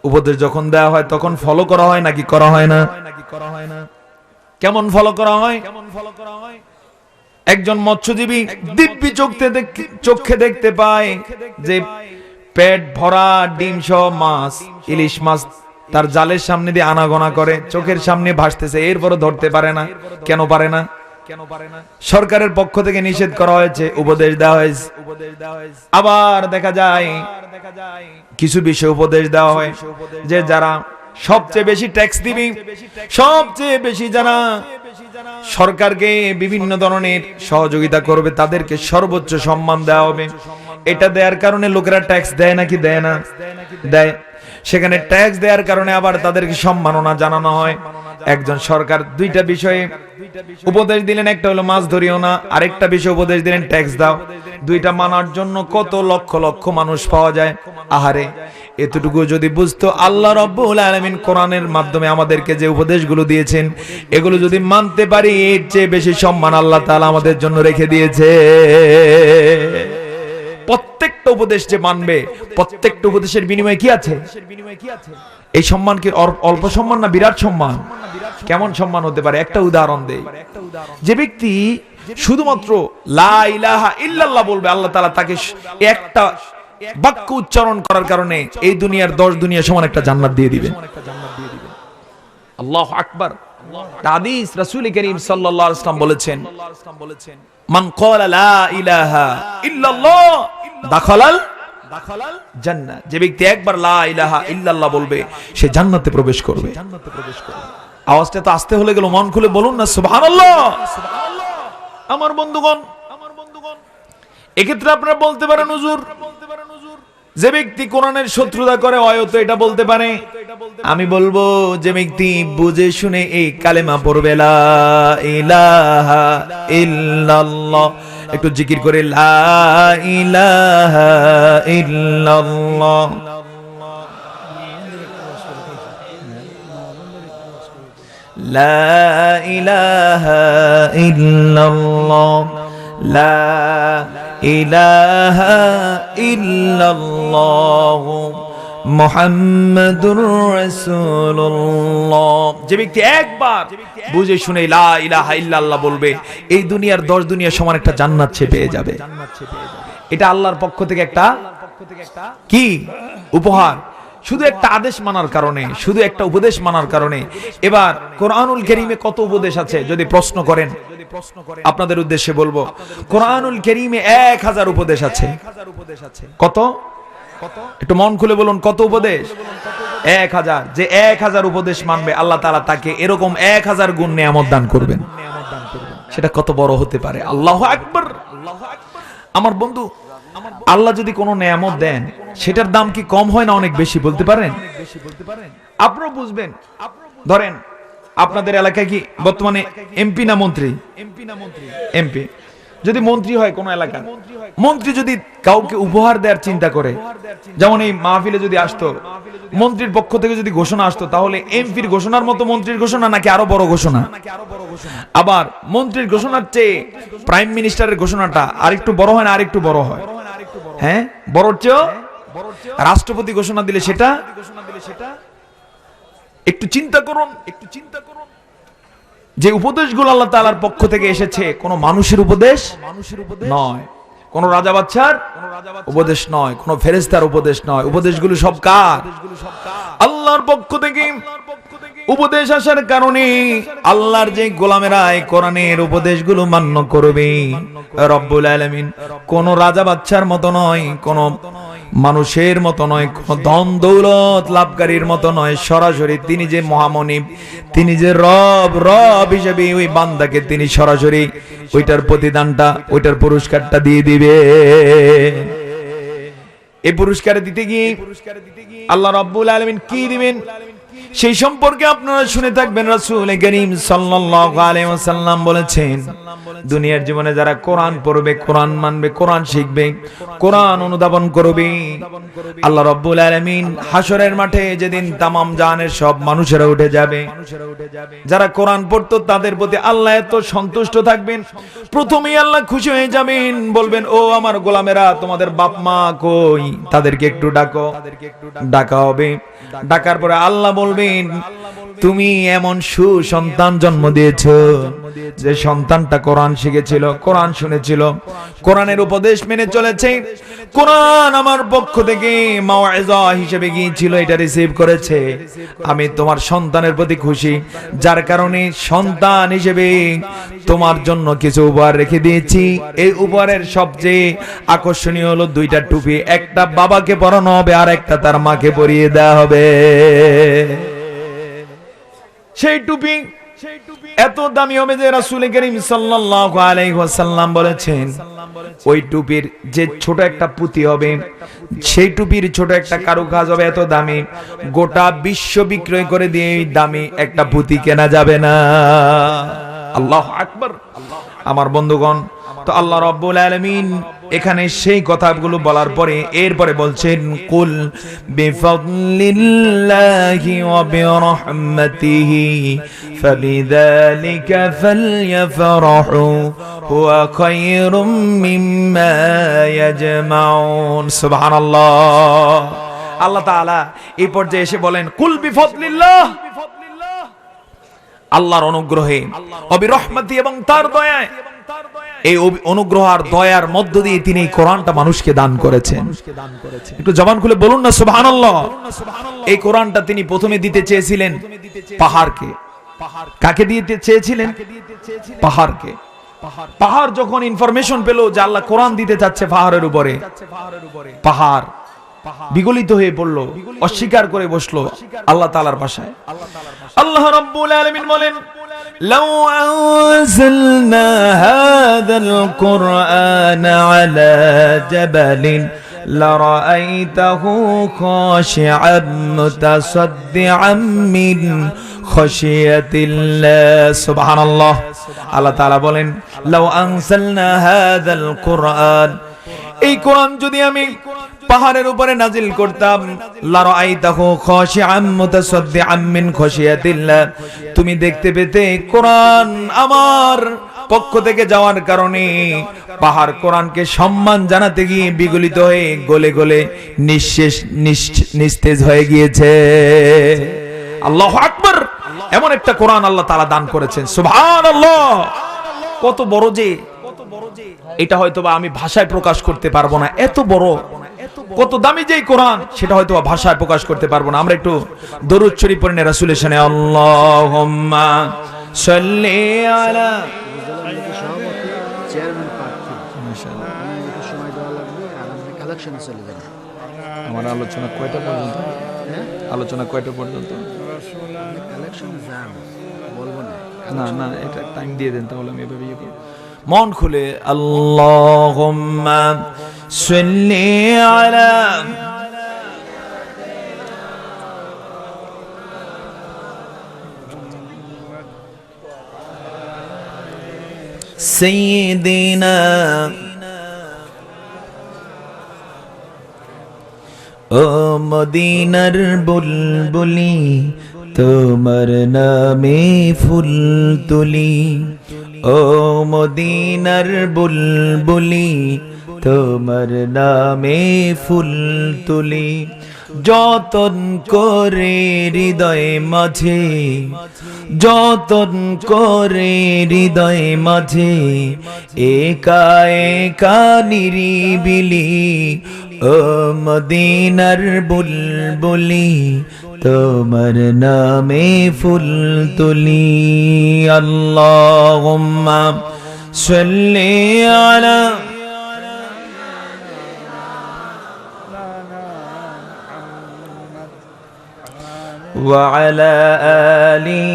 A: উপদেশ যখন দেওয়া হয় তখন ফলো করা হয় নাকি করা হয় না? কেমন ফলো করা হয়? একজন মৎস্যজীবী দিব্যি চোখে দেখতে পায় যে পেট ভরা ডিম সহ মাছ, ইলিশ মাছ তার জালের সামনে দিয়ে আনাগোনা করে, চোখের সামনে ভাসতেছে, এরপরও ধরতে পারে না। কেন পারে না? সরকারের পক্ষ থেকে নিষেধ করা হয়েছে, উপদেশ দেওয়া হয়েছে। আবার দেখা যায় কিছু বিষয়ে উপদেশ দেওয়া হয় যে যারা সবচেয়ে বেশি ট্যাক্স দিবে, সবচেয়ে বেশি যারা সরকারকে বিভিন্ন ধরনের সহযোগিতা করবে, তাদেরকে সর্বোচ্চ সম্মান দেওয়া হবে। এটা দেওয়ার কারণে লোকেরা ট্যাক্স দেয় নাকি দেয় না? দেয়। সেখানে ট্যাক্স দেওয়ার কারণে আবার তাদেরকে সম্মাননা জানানো হয়। একজন সরকার দুইটা বিষয়ে উপদেশ দিলেন, একটা হলো মাছ ধরিও না, আরেকটা বিষয় উপদেশ দিলেন ট্যাক্স দাও। দুইটা মানার জন্য কত লক্ষ লক্ষ মানুষ পাওয়া যায়। আহারে, এতটুকু যদি বুঝতো, আল্লাহ রাব্বুল আলামিন কোরআনের মাধ্যমে আমাদেরকে যে উপদেশগুলো দিয়েছেন, এগুলো যদি মানতে পারি, এর চেয়ে বেশি সম্মান আল্লাহ তাআলা আমাদের জন্য রেখে দিয়েছে। প্রত্যেকটা উপদেশ যে মানবে, প্রত্যেকটা উপদেশের বিনিময়ে কি আছে? এই সম্মান কি অল্প সম্মান না বিরাট সম্মান? কেমন সম্মান হতে পারে? একটা উদাহরণ দেই। যে ব্যক্তি শুধুমাত্র লা ইলাহা ইল্লাল্লাহ বলবে, আল্লাহ তাআলা তাকে একটা বাক্য উচ্চারণ করার কারণে এই দুনিয়ার 10 দুনিয়া সমান একটা জান্নাত দিয়ে দিবেন। আল্লাহু আকবার। হাদিস রাসূল করিম সাল্লাল্লাহু আলাইহি ওয়াসাল্লাম বলেছেন, মান ক্বালা লা ইলাহা ইল্লাল্লাহ দাখালাল জান্নাহ। যে ব্যক্তি একবার লা ইলাহা ইল্লাল্লাহ বলবে, সে জান্নাতে প্রবেশ করবে। আওয়াজটা তো আসতে হলে গেল, মন খুলে বলুন না সুবহানাল্লাহ। আমার বন্ধুগণ, এক্ষেত্রে আপনারা বলতে পারেন, হুজুর, যে ব্যক্তি কোরআনের শত্রুতা করে হয়তো এটা বলতে পারে। আমি বলবো, যে ব্যক্তি বুঝে শুনে এই কালেমা পড়বে, লা ইলাহা ইল্লাল্লাহ, একটু জিকির করে লা ইলাহা ইল্লাল্লাহ, লা ইলাহা ইল্লাল্লাহ, লা ইলাহা ইল্লাল্লাহ মুহাম্মাদুর রাসূলুল্লাহ। যে ব্যক্তি একবার বুঝে শুনে লা ইলাহা ইল্লাল্লাহ বলবে, এই দুনিয়ার 10 দুনিয়া সমান একটা জান্নাত সে পেয়ে যাবে। এটা আল্লাহর পক্ষ থেকে একটা কি উপহার, শুধু একটা আদেশ মানার কারণে, শুধু একটা উপদেশ মানার কারণে। এবার কোরআনুল কারীমে কত উপদেশ আছে যদি প্রশ্ন করেন, আপনাদের উদ্দেশ্যে বলবো, কোরআনুল কারীমে 1000 উপদেশ আছে। কত? একটু মন খুলে বলুন, কত উপদেশ? 1000। যে 1000 উপদেশ মানবে, আল্লাহ তাআলা তাকে এরকম 1000 গুণ নিয়ামত দান করবেন। সেটা কত বড় হতে পারে! আল্লাহু আকবার। আমার বন্ধু, আল্লাহ যদি কোনো নিয়ামত দেন, সেটার দাম কি কম হয় না অনেক বেশি? বলতে পারেন? আপনারা বুঝবেন। ধরেন আপনাদের এলাকায় কি বর্তমানে এমপি না মন্ত্রী? এমপি। যদি মন্ত্রী হয় কোন এলাকার, মন্ত্রী যদি কাউকে উপহার দেওয়ার চিন্তা করে, যেমন এই মাহফিলে যদি আসতো, মন্ত্রীর পক্ষ থেকে যদি ঘোষণা আসতো, তাহলে এমপির ঘোষণার মতো মন্ত্রীর ঘোষণা নাকি আরো বড় ঘোষণা? আবার মন্ত্রীর ঘোষণার চেয়ে প্রাইম মিনিস্টারের ঘোষণাটা আরেকটু বড় হয় না আরেকটু বড় হয়? হ্যাঁ, বড়র চেয়েও রাষ্ট্রপতি ঘোষণা দিলে সেটা একটু চিন্তা করুন। যে উপদেশগুলো আল্লাহ তাআলার পক্ষ থেকে এসেছে, কোন মানুষের উপদেশ নয়, কোন রাজা বাদশার উপদেশ নয়, কোন ফেরেশতার উপদেশ নয়। উপদেশগুলো সব কার? আল্লাহর পক্ষ থেকে উপদেশ আসার কারণে আল্লাহর যে গোলামেরা এই কোরআনের উপদেশগুলো মান্য করবে, রব্বুল আলামিন কোন রাজা বাদশার মতো নয়, কোন মানুষের মতো নয়, কোন ধন দৌলত লাভকারীর মতো নয়, সরাসরি তিনি যে মহামনিব, তিনি যে রব হিসেবে ওই বান্দাকে তিনি সরাসরি ওইটার প্রতিদানটা, ওইটার পুরস্কারটা দিয়ে দিবে। এই পুরস্কার দিতে গিয়ে আল্লাহ রাব্বুল আলামিন কি দিবেন সেই সম্পর্কে আপনারা শুনে থাকবেন। রাসূল করিম সাল্লাল্লাহু আলাইহি ওয়াসাল্লাম বলেছেন, দুনিয়ার জীবনে যারা কোরআন পড়বে, কোরআন মানবে, কোরআন শিখবে, কোরআন অনুধাবন করবে, আল্লাহ রাব্বুল আলামিন হাসরের মাঠে যেদিন তামাম জাহানের সব মানুষেরা উঠে যাবে, যারা কোরআন পড়তো তাদের প্রতি আল্লাহ এত সন্তুষ্ট থাকবেন, প্রথমেই আল্লাহ খুশি হয়ে যাবেন, বলবেন, ও আমার গোলামেরা, তোমাদের বাপ মা কই? তাদেরকে একটু ডাকো। ডাকা হবে। ডাকার পরে আল্লাহ বলবেন, তুমি এমন সুসন্তান জন্ম দিয়েছো যে সন্তানটা কোরআন শিখেছিল, কোরআন শুনেছিল, কোরআনের উপদেশ মেনে চলেছে, কোরআন আমার পক্ষ থেকে মাওয়াইজা হিসেবে গিয়েছিল, এটা রিসিভ করেছে। আমি তোমার সন্তানের প্রতি খুশি, যার কারণে সন্তান হিসেবে তোমার জন্য কিছু উপহার রেখে দিয়েছি। এই উপহারের সবচেয়ে আকর্ষণীয় হলো 2টা টুপি, একটা বাবাকে পরানো হবে আর একটা তার মাকে পরিয়ে দেওয়া হবে। সেই টুপি এত দামি হবে যে রাসূল করিম সাল্লাল্লাহু আলাইহি ওয়াসাল্লাম বলেছেন ওই টুপির যে ছোট একটা পুঁতি হবে, সেই টুপির ছোট একটা কারুকাজ হবে এত দামি, গোটা বিশ্ব বিক্রয় করে দিয়ে এই দামি একটা পুঁতি কেনা যাবে না। আল্লাহু আকবার। আমার বন্ধুগণ, তো আল্লাহ রাব্বুল আলামিন এখানে সেই কথাগুলো বলার পরে এরপরে বলছেন কুল বিফাদলিল্লাহি ওয়া বিরহমাতিহি ফাবিযালিকা ফালইফরাহু হুয়া খায়রুম মিম্মা ইয়াজমাউন। সুবহানাল্লাহ। আল্লাহ তাআলা এই পর্যায়ে এসে বলেন কুল বিফাদলিল্লাহ, আল্লাহর অনুগ্রহে, ওয়া বিরহমাতি এবং তার দয়ায়, এই অনুগ্রহ আর দয়ার মধ্য দিয়ে তিনি এই কোরআনটা মানুষকে দান করেছেন। একটু জবান খুলে বলুন না সুবহানাল্লাহ। এই কোরআনটা তিনি প্রথমে দিতে চেয়েছিলেন পাহাড়কে। কাকে দিতে চেয়েছিলেন? পাহাড়কে। পাহাড় যখন ইনফরমেশন পেল যে আল্লাহ কোরআন দিতে চাচ্ছে পাহাড়ের উপরে, পাহাড় বিগলিত হয়ে পড়লো, অস্বীকার করে বসলো আল্লাহ তাআলার ভাষায়। আল্লাহ রাব্বুল আলামিন বলেন لو أنزلنا هذا القرآن على جبل لرأيته خاشعا متصدعا من خشية الله سبحان الله। আল্লাহ তাআলা বলেন لو أنزلنا هذا القرآن, এই কোরআন যদি আমি পাহাড়ের উপরে নাজিল করতাম, লারাআইতাহু খাশিআম মুতাসাদ্দিআম মিন খাশিয়াতিল্লাহ, তুমি দেখতে পেতে কোরআন আমার পক্ষ থেকে যাওয়ার কারণে পাহাড় কোরআনকে সম্মান জানাতে গিয়ে বিগলিত হয়ে গলে গলে নিস্তেজ হয়ে গিয়েছে। আল্লাহু আকবার। এমন একটা কোরআন আল্লাহ তাআলা দান করেছেন। সুবহানাল্লাহ। কত বড় যে এটা হয়তোবা আমি ভাষায় প্রকাশ করতে পারবো না, এত বড়, কত দামি যে কোরআন সেটা হয়তো ভাষায় প্রকাশ করতে পারবো না। আমরা একটু দরুদ শরীফ পড়ি রাসূলের শানে। আল্লাহুম্মা সাল্লি আলা চেয়ারম্যান প্রার্থী মাশাআল্লাহ। আমাকে সময় দেওয়া লাগবে আর আমরা কালেকশনে চলে যাব। আমার আলোচনা কয়টা পর্যন্ত? আলোচনা কয়টা পর্যন্ত? কালেকশন যাব বলবো না। না না, এটা টাইম দিয়ে দেন তাহলে আমি এভাবে ইয়ে করব। মন খুলে আল্লাহুম্মা সাল্লি আলা সাইয়্যিদিনা ও মদিনার বুলবুলি, তোমার নামে ফুল তুলি, ও মদিনার বুলবুলি, তোমার নামে ফুল তুলি, যতন করে হৃদয় মাঝে, যতন করে হৃদয় মাঝে, একা একা নিরিবিলি, ও মদিনার বুলবুলি, তোমার নামে ফুল তুলি। আল্লাহুম্মা সাল্লি আলা ওয়া আলা আলি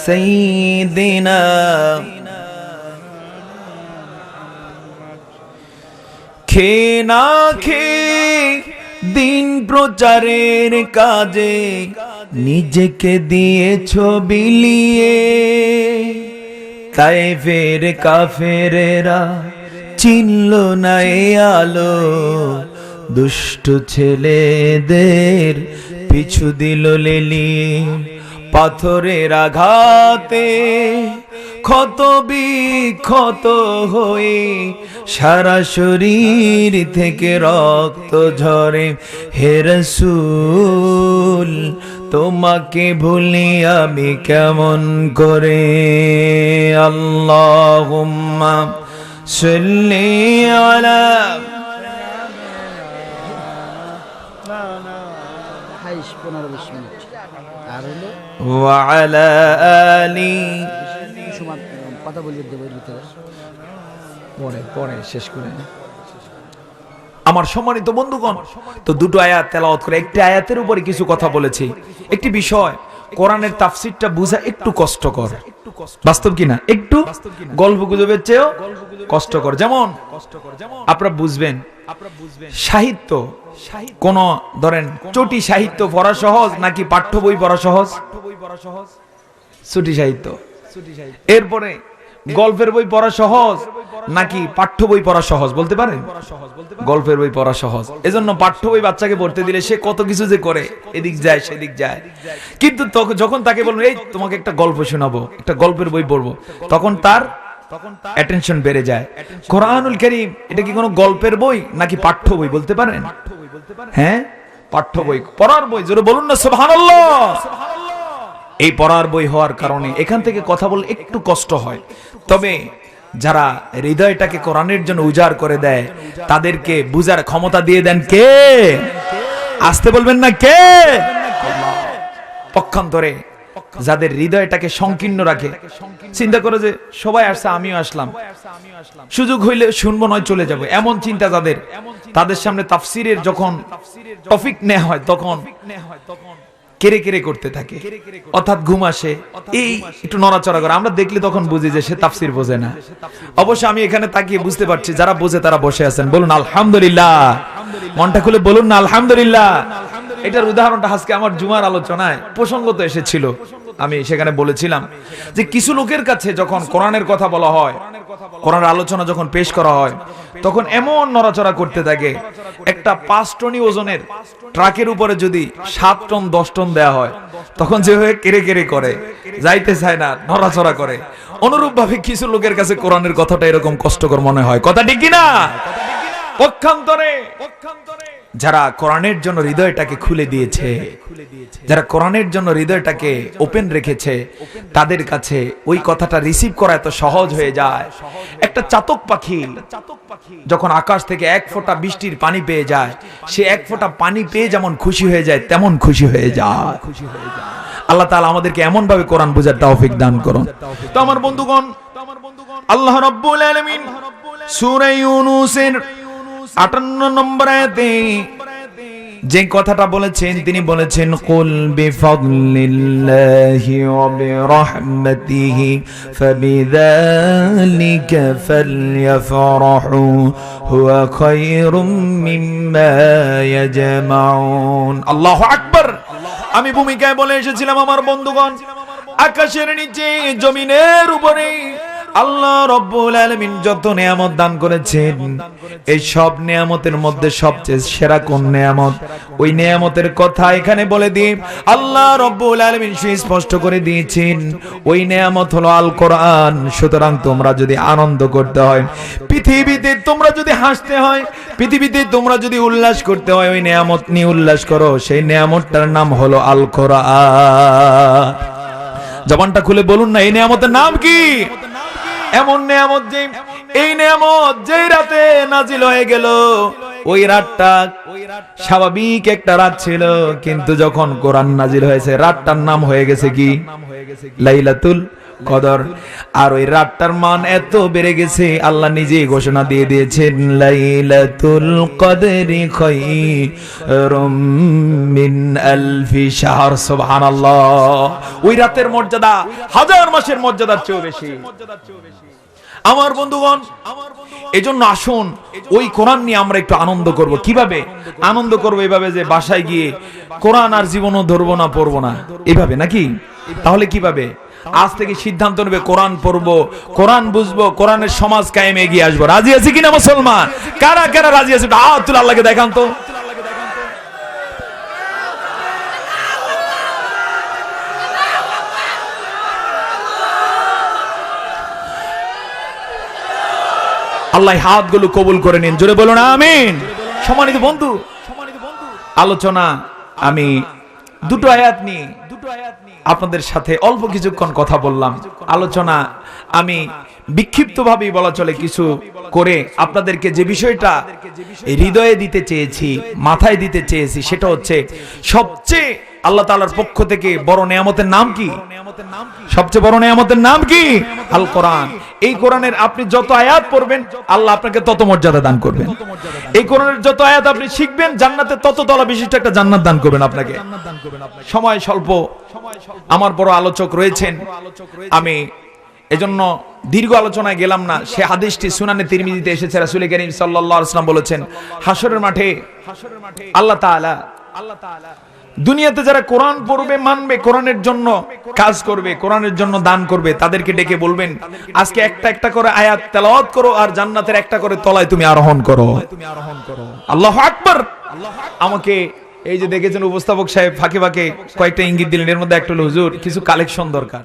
A: সাইয়্যিদিনা খে না খে দিন প্রচারের কাজে নিজেকে দিয়েছো বিলিয়ে, তায়েফের কাফেরেরা চিনল না এ আলো, দুষ্ট ছেলেদের পিছু দিল লেলিয়ে, পাথরের আঘাতে ক্ষত বিক্ষত হয়ে সারা শরীর থেকে রক্ত ঝরে, হে রাসূল তোমাকে ভুলি আমি কেমন করে। আল্লাহুম্মা সাল্লি আলা ওয়া আলা আলি, কথা বলবে দেবের ভিতরে পরে পরে শেষ করে। আমার সম্মানিত বন্ধুগণ, তো দুটো আয়াত তেলাওয়াত করে একটি আয়াতের উপরে কিছু কথা বলেছি। একটি বিষয়, কোরআনের তাফসীরটা বোঝা একটু কষ্টকর, বাস্তব কিনা? একটু গল্প গুজবের চেয়েও কষ্টকর। যেমন আপনারা বুঝবেন, সাহিত্য, কোন ধরেন চটি সাহিত্য পড়া সহজ নাকি পাঠ্য বই পড়া সহজ? চটি সাহিত্য। এরপরে গল্পের বই পড়া সহজ নাকি পাঠ্য বই পড়া সহজ বলতে পারেন? গল্পের বই পড়া সহজ। এজন্য পাঠ্য বই বাচ্চাকে পড়তে দিলে সে কত কিছু যে করে, এদিক যায় সেদিক যায়। কিন্তু যখন তাকে বলবো এই তোমাকে একটা গল্প শোনাবো, একটা গল্পের বই পড়বো, তখন তার অ্যাটেনশন বেড়ে যায়। কোরআনুল কারীম এটা কি কোনো গল্পের বই নাকি পাঠ্য বই বলতে পারেন? হ্যাঁ, পাঠ্য বই, পড়ার বই। জোরে বলুন না সুবহানাল্লাহ। এই পড়ার বই হওয়ার কারণে এখান থেকে কথা বললে একটু কষ্ট হয়, তবে যারা হৃদয়টাকে কোরআনের জন্য উজাড় করে দেয় তাদেরকে বুঝার ক্ষমতা দিয়ে দেন কে? আসতে বলবেন না কে? পক্ষান্তরে যাদের হৃদয়টাকে সংকীর্ণ রাখে, চিন্তা করে যে সবাই আসছে আমিও আসলাম, সুযোগ হইলে শুনবো নয় চলে যাবো, এমন চিন্তা যাদের, তাদের সামনে তাফসিরের যখন টপিক নেওয়া হয় তখন কেড়ে কেড়ে করতে থাকে, অর্থাৎ ঘুম আসে, এই একটু নড়াচড়া করে। আমরা দেখলে তখন বুঝি যে সে তাফসির বোঝে না। অবশ্য আমি এখানে তাকিয়ে বুঝতে পারছি যারা বোঝে তারা বসে আছেন। বলুন আলহামদুলিল্লাহ, মনটা খুলে বলুন না আলহামদুলিল্লাহ। এটার উদাহরণটা আজকে আমার জুমার আলোচনায় প্রসঙ্গত এসেছিল। আমি সেখানে বলেছিলাম যে কিছু লোকের কাছে যখন কোরআনের কথা বলা হয়, কোরআনের আলোচনা যখন পেশ করা হয়, তখন এমন নড়াচড়া করতে থাকে, একটা 5 টনি ওজনের ট্রাকের উপরে যদি 7 টন 10 টন দেয়া হয় তখন যেভাবে কেড়ে কেড়ে করে, যাইতে চায় না, নড়াচড়া করে, অনুরূপ ভাবে কিছু লোকের কাছে কোরআনের কথাটা এরকম কষ্টকর মনে হয়। কথা ঠিক কিনা? পক্ষান্তরে যারা কোরআনের জন্য হৃদয়টাকে খুলে দিয়েছে, যারা কোরআনের জন্য হৃদয়টাকে ওপেন রেখেছে, তাদের কাছে ওই কথাটা রিসিভ করা এত সহজ হয়ে যায়। একটা চাতক পাখি যখন আকাশ থেকে 1 ফোঁটা বৃষ্টির পানি পেয়ে যায়, সে 1 ফোঁটা পানি পেয়ে যেমন খুশি হয়ে যায় তেমন খুশি হয়ে যায়। আল্লাহ তাআলা আমাদেরকে এমন ভাবে কোরআন বোঝার তৌফিক দান করুন। তো আমার বন্ধুগণ, আল্লাহ রাব্বুল আলামিন সূরা ইউনূসের 58 নম্বর আয়াতে যে কথাটা বলেছেন, তিনি বলেছেন কুল বিফাদলিল্লাহি ওয়া বিরাহমাতিহি ফাবিযালিকা ফালইফরাহু হুয়া খায়রুম মিম্মা ইয়াজমাউন। আল্লাহু আকবার। আমি ভূমিকায় বলে এসেছিলাম আমার বন্ধুগণ, আকাশের নিচে জমিনের উপরে আল্লাহ রাব্বুল আলামিন যত নিয়ামত দান করেছেন, এই সব নিয়ামতের মধ্যে সবচেয়ে সেরা কোন নিয়ামত, ওই নিয়ামতের কথা এখানে বলে দিই আল্লাহ রাব্বুল আলামিন স্পষ্ট করে দিয়েছেন, ওই নিয়ামত হলো আল কোরআন। সুতরাং তোমরা যদি আনন্দ করতে হয়, পৃথিবীতে তোমরা যদি হাসতে হয়, পৃথিবীতে তোমরা যদি উল্লাস করতে হয়, ওই নিয়ামত নিয়ে উল্লাস করো। সেই নিয়ামতটার নাম হলো আল কোরআন। জবানটা খুলে বলুন না এই নিয়ামতের নাম কি? এমন নিয়ামত যে, এই নিয়ামত যেই রাতে নাজিল হয়ে গেল, ওই রাতটা স্বাভাবিক একটা রাত ছিল, কিন্তু যখন কোরআন নাজিল হয়েছে রাতটার নাম হয়ে গেছে কি? লাইলাতুল কদর। আর ওই রাতটার মান এত বেড়ে গেছে, আল্লাহ নিজেই ঘোষণা দিয়ে দিয়েছেন লাইলাতুল কদরি খায়রুম মিন আলফি শাহর। সুবহানাল্লাহ। ওই রাতের মর্যাদা 1000 মাসের মর্যাদার চেয়েও বেশি। আমার বন্ধুগণ, এজন্য আসুন ওই কোরআন নিয়ে আমরা একটু আনন্দ করব। কিভাবে আনন্দ করব? এভাবে যে বাসায় গিয়ে কোরআন আর জীবনও ধরবো না, পড়বো না, এভাবে নাকি? তাহলে কিভাবে? আজ থেকে সিদ্ধান্ত নেবে কোরআন পড়বো, কোরআন বুঝবো, কোরআনের সমাজ কায়েমে এগিয়ে আসবো। রাজি আছে কিনা মুসলমান? কারা কারা রাজি আছে? আল্লাহ আল্লাহকে দেখান তো। আল্লাহ হাতগুলো কবুল করে নিন, জোরে বলুন আমিন। সম্মানিত বন্ধু, আলোচনা আমি দুটো আয়াত নিয়ে আপনাদের সাথে অল্প কিছুক্ষণ কথা বললাম। আলোচনা আমি বিক্ষিপ্তভাবেই বলা চলে কিছু করে আপনাদেরকে যে বিষয়টা হৃদয়ে দিতে চেয়েছি, মাথায় দিতে চেয়েছি, সেটা হচ্ছে সবচেয়ে আল্লাহ তাআলার পক্ষ থেকে বড় নিয়ামতের নাম কি? সবচেয়ে বড় নিয়ামতের নাম কি? আল কোরআন। এই কোরআনের আপনি যত আয়াত পড়বেন আল্লাহ আপনাকে তত মর্যাদা দান করবেন। এই কোরআনের যত আয়াত আপনি শিখবেন জান্নাতে তত তলা বিশিষ্ট একটা জান্নাত দান করবেন আপনাকে। সময় স্বল্প, আমার বড় আলোচক রয়েছেন, আমি এজন্য দীর্ঘ আলোচনায় গেলাম না। সে হাদিসটি সুনানে তিরমিজিতে এসেছে। রাসূল করিম সাল্লাল্লাহু আলাইহি ওয়াসাল্লাম বলেছেন, হাশরের মাঠে আল্লাহ তাআলা দুনিয়াতে যারা কোরআন পড়বে, মানবে, কোরআনের জন্য কাজ করবে, কোরআনের জন্য দান করবে, তাদেরকে ডেকে বলবেন, আজকে একটা একটা করে আয়াত তেলাওয়াত করো আর জান্নাতের একটা করে তলায় তুমি আরোহণ করো। আল্লাহু আকবার। আমাকে এই যে দেখেছেন উপস্থাপক সাহেব ফাঁকে ফাঁকে কয়েকটা ইঙ্গিত দিলেন, এর মধ্যে একটা হলো হুজুর কিছু কালেকশন দরকার।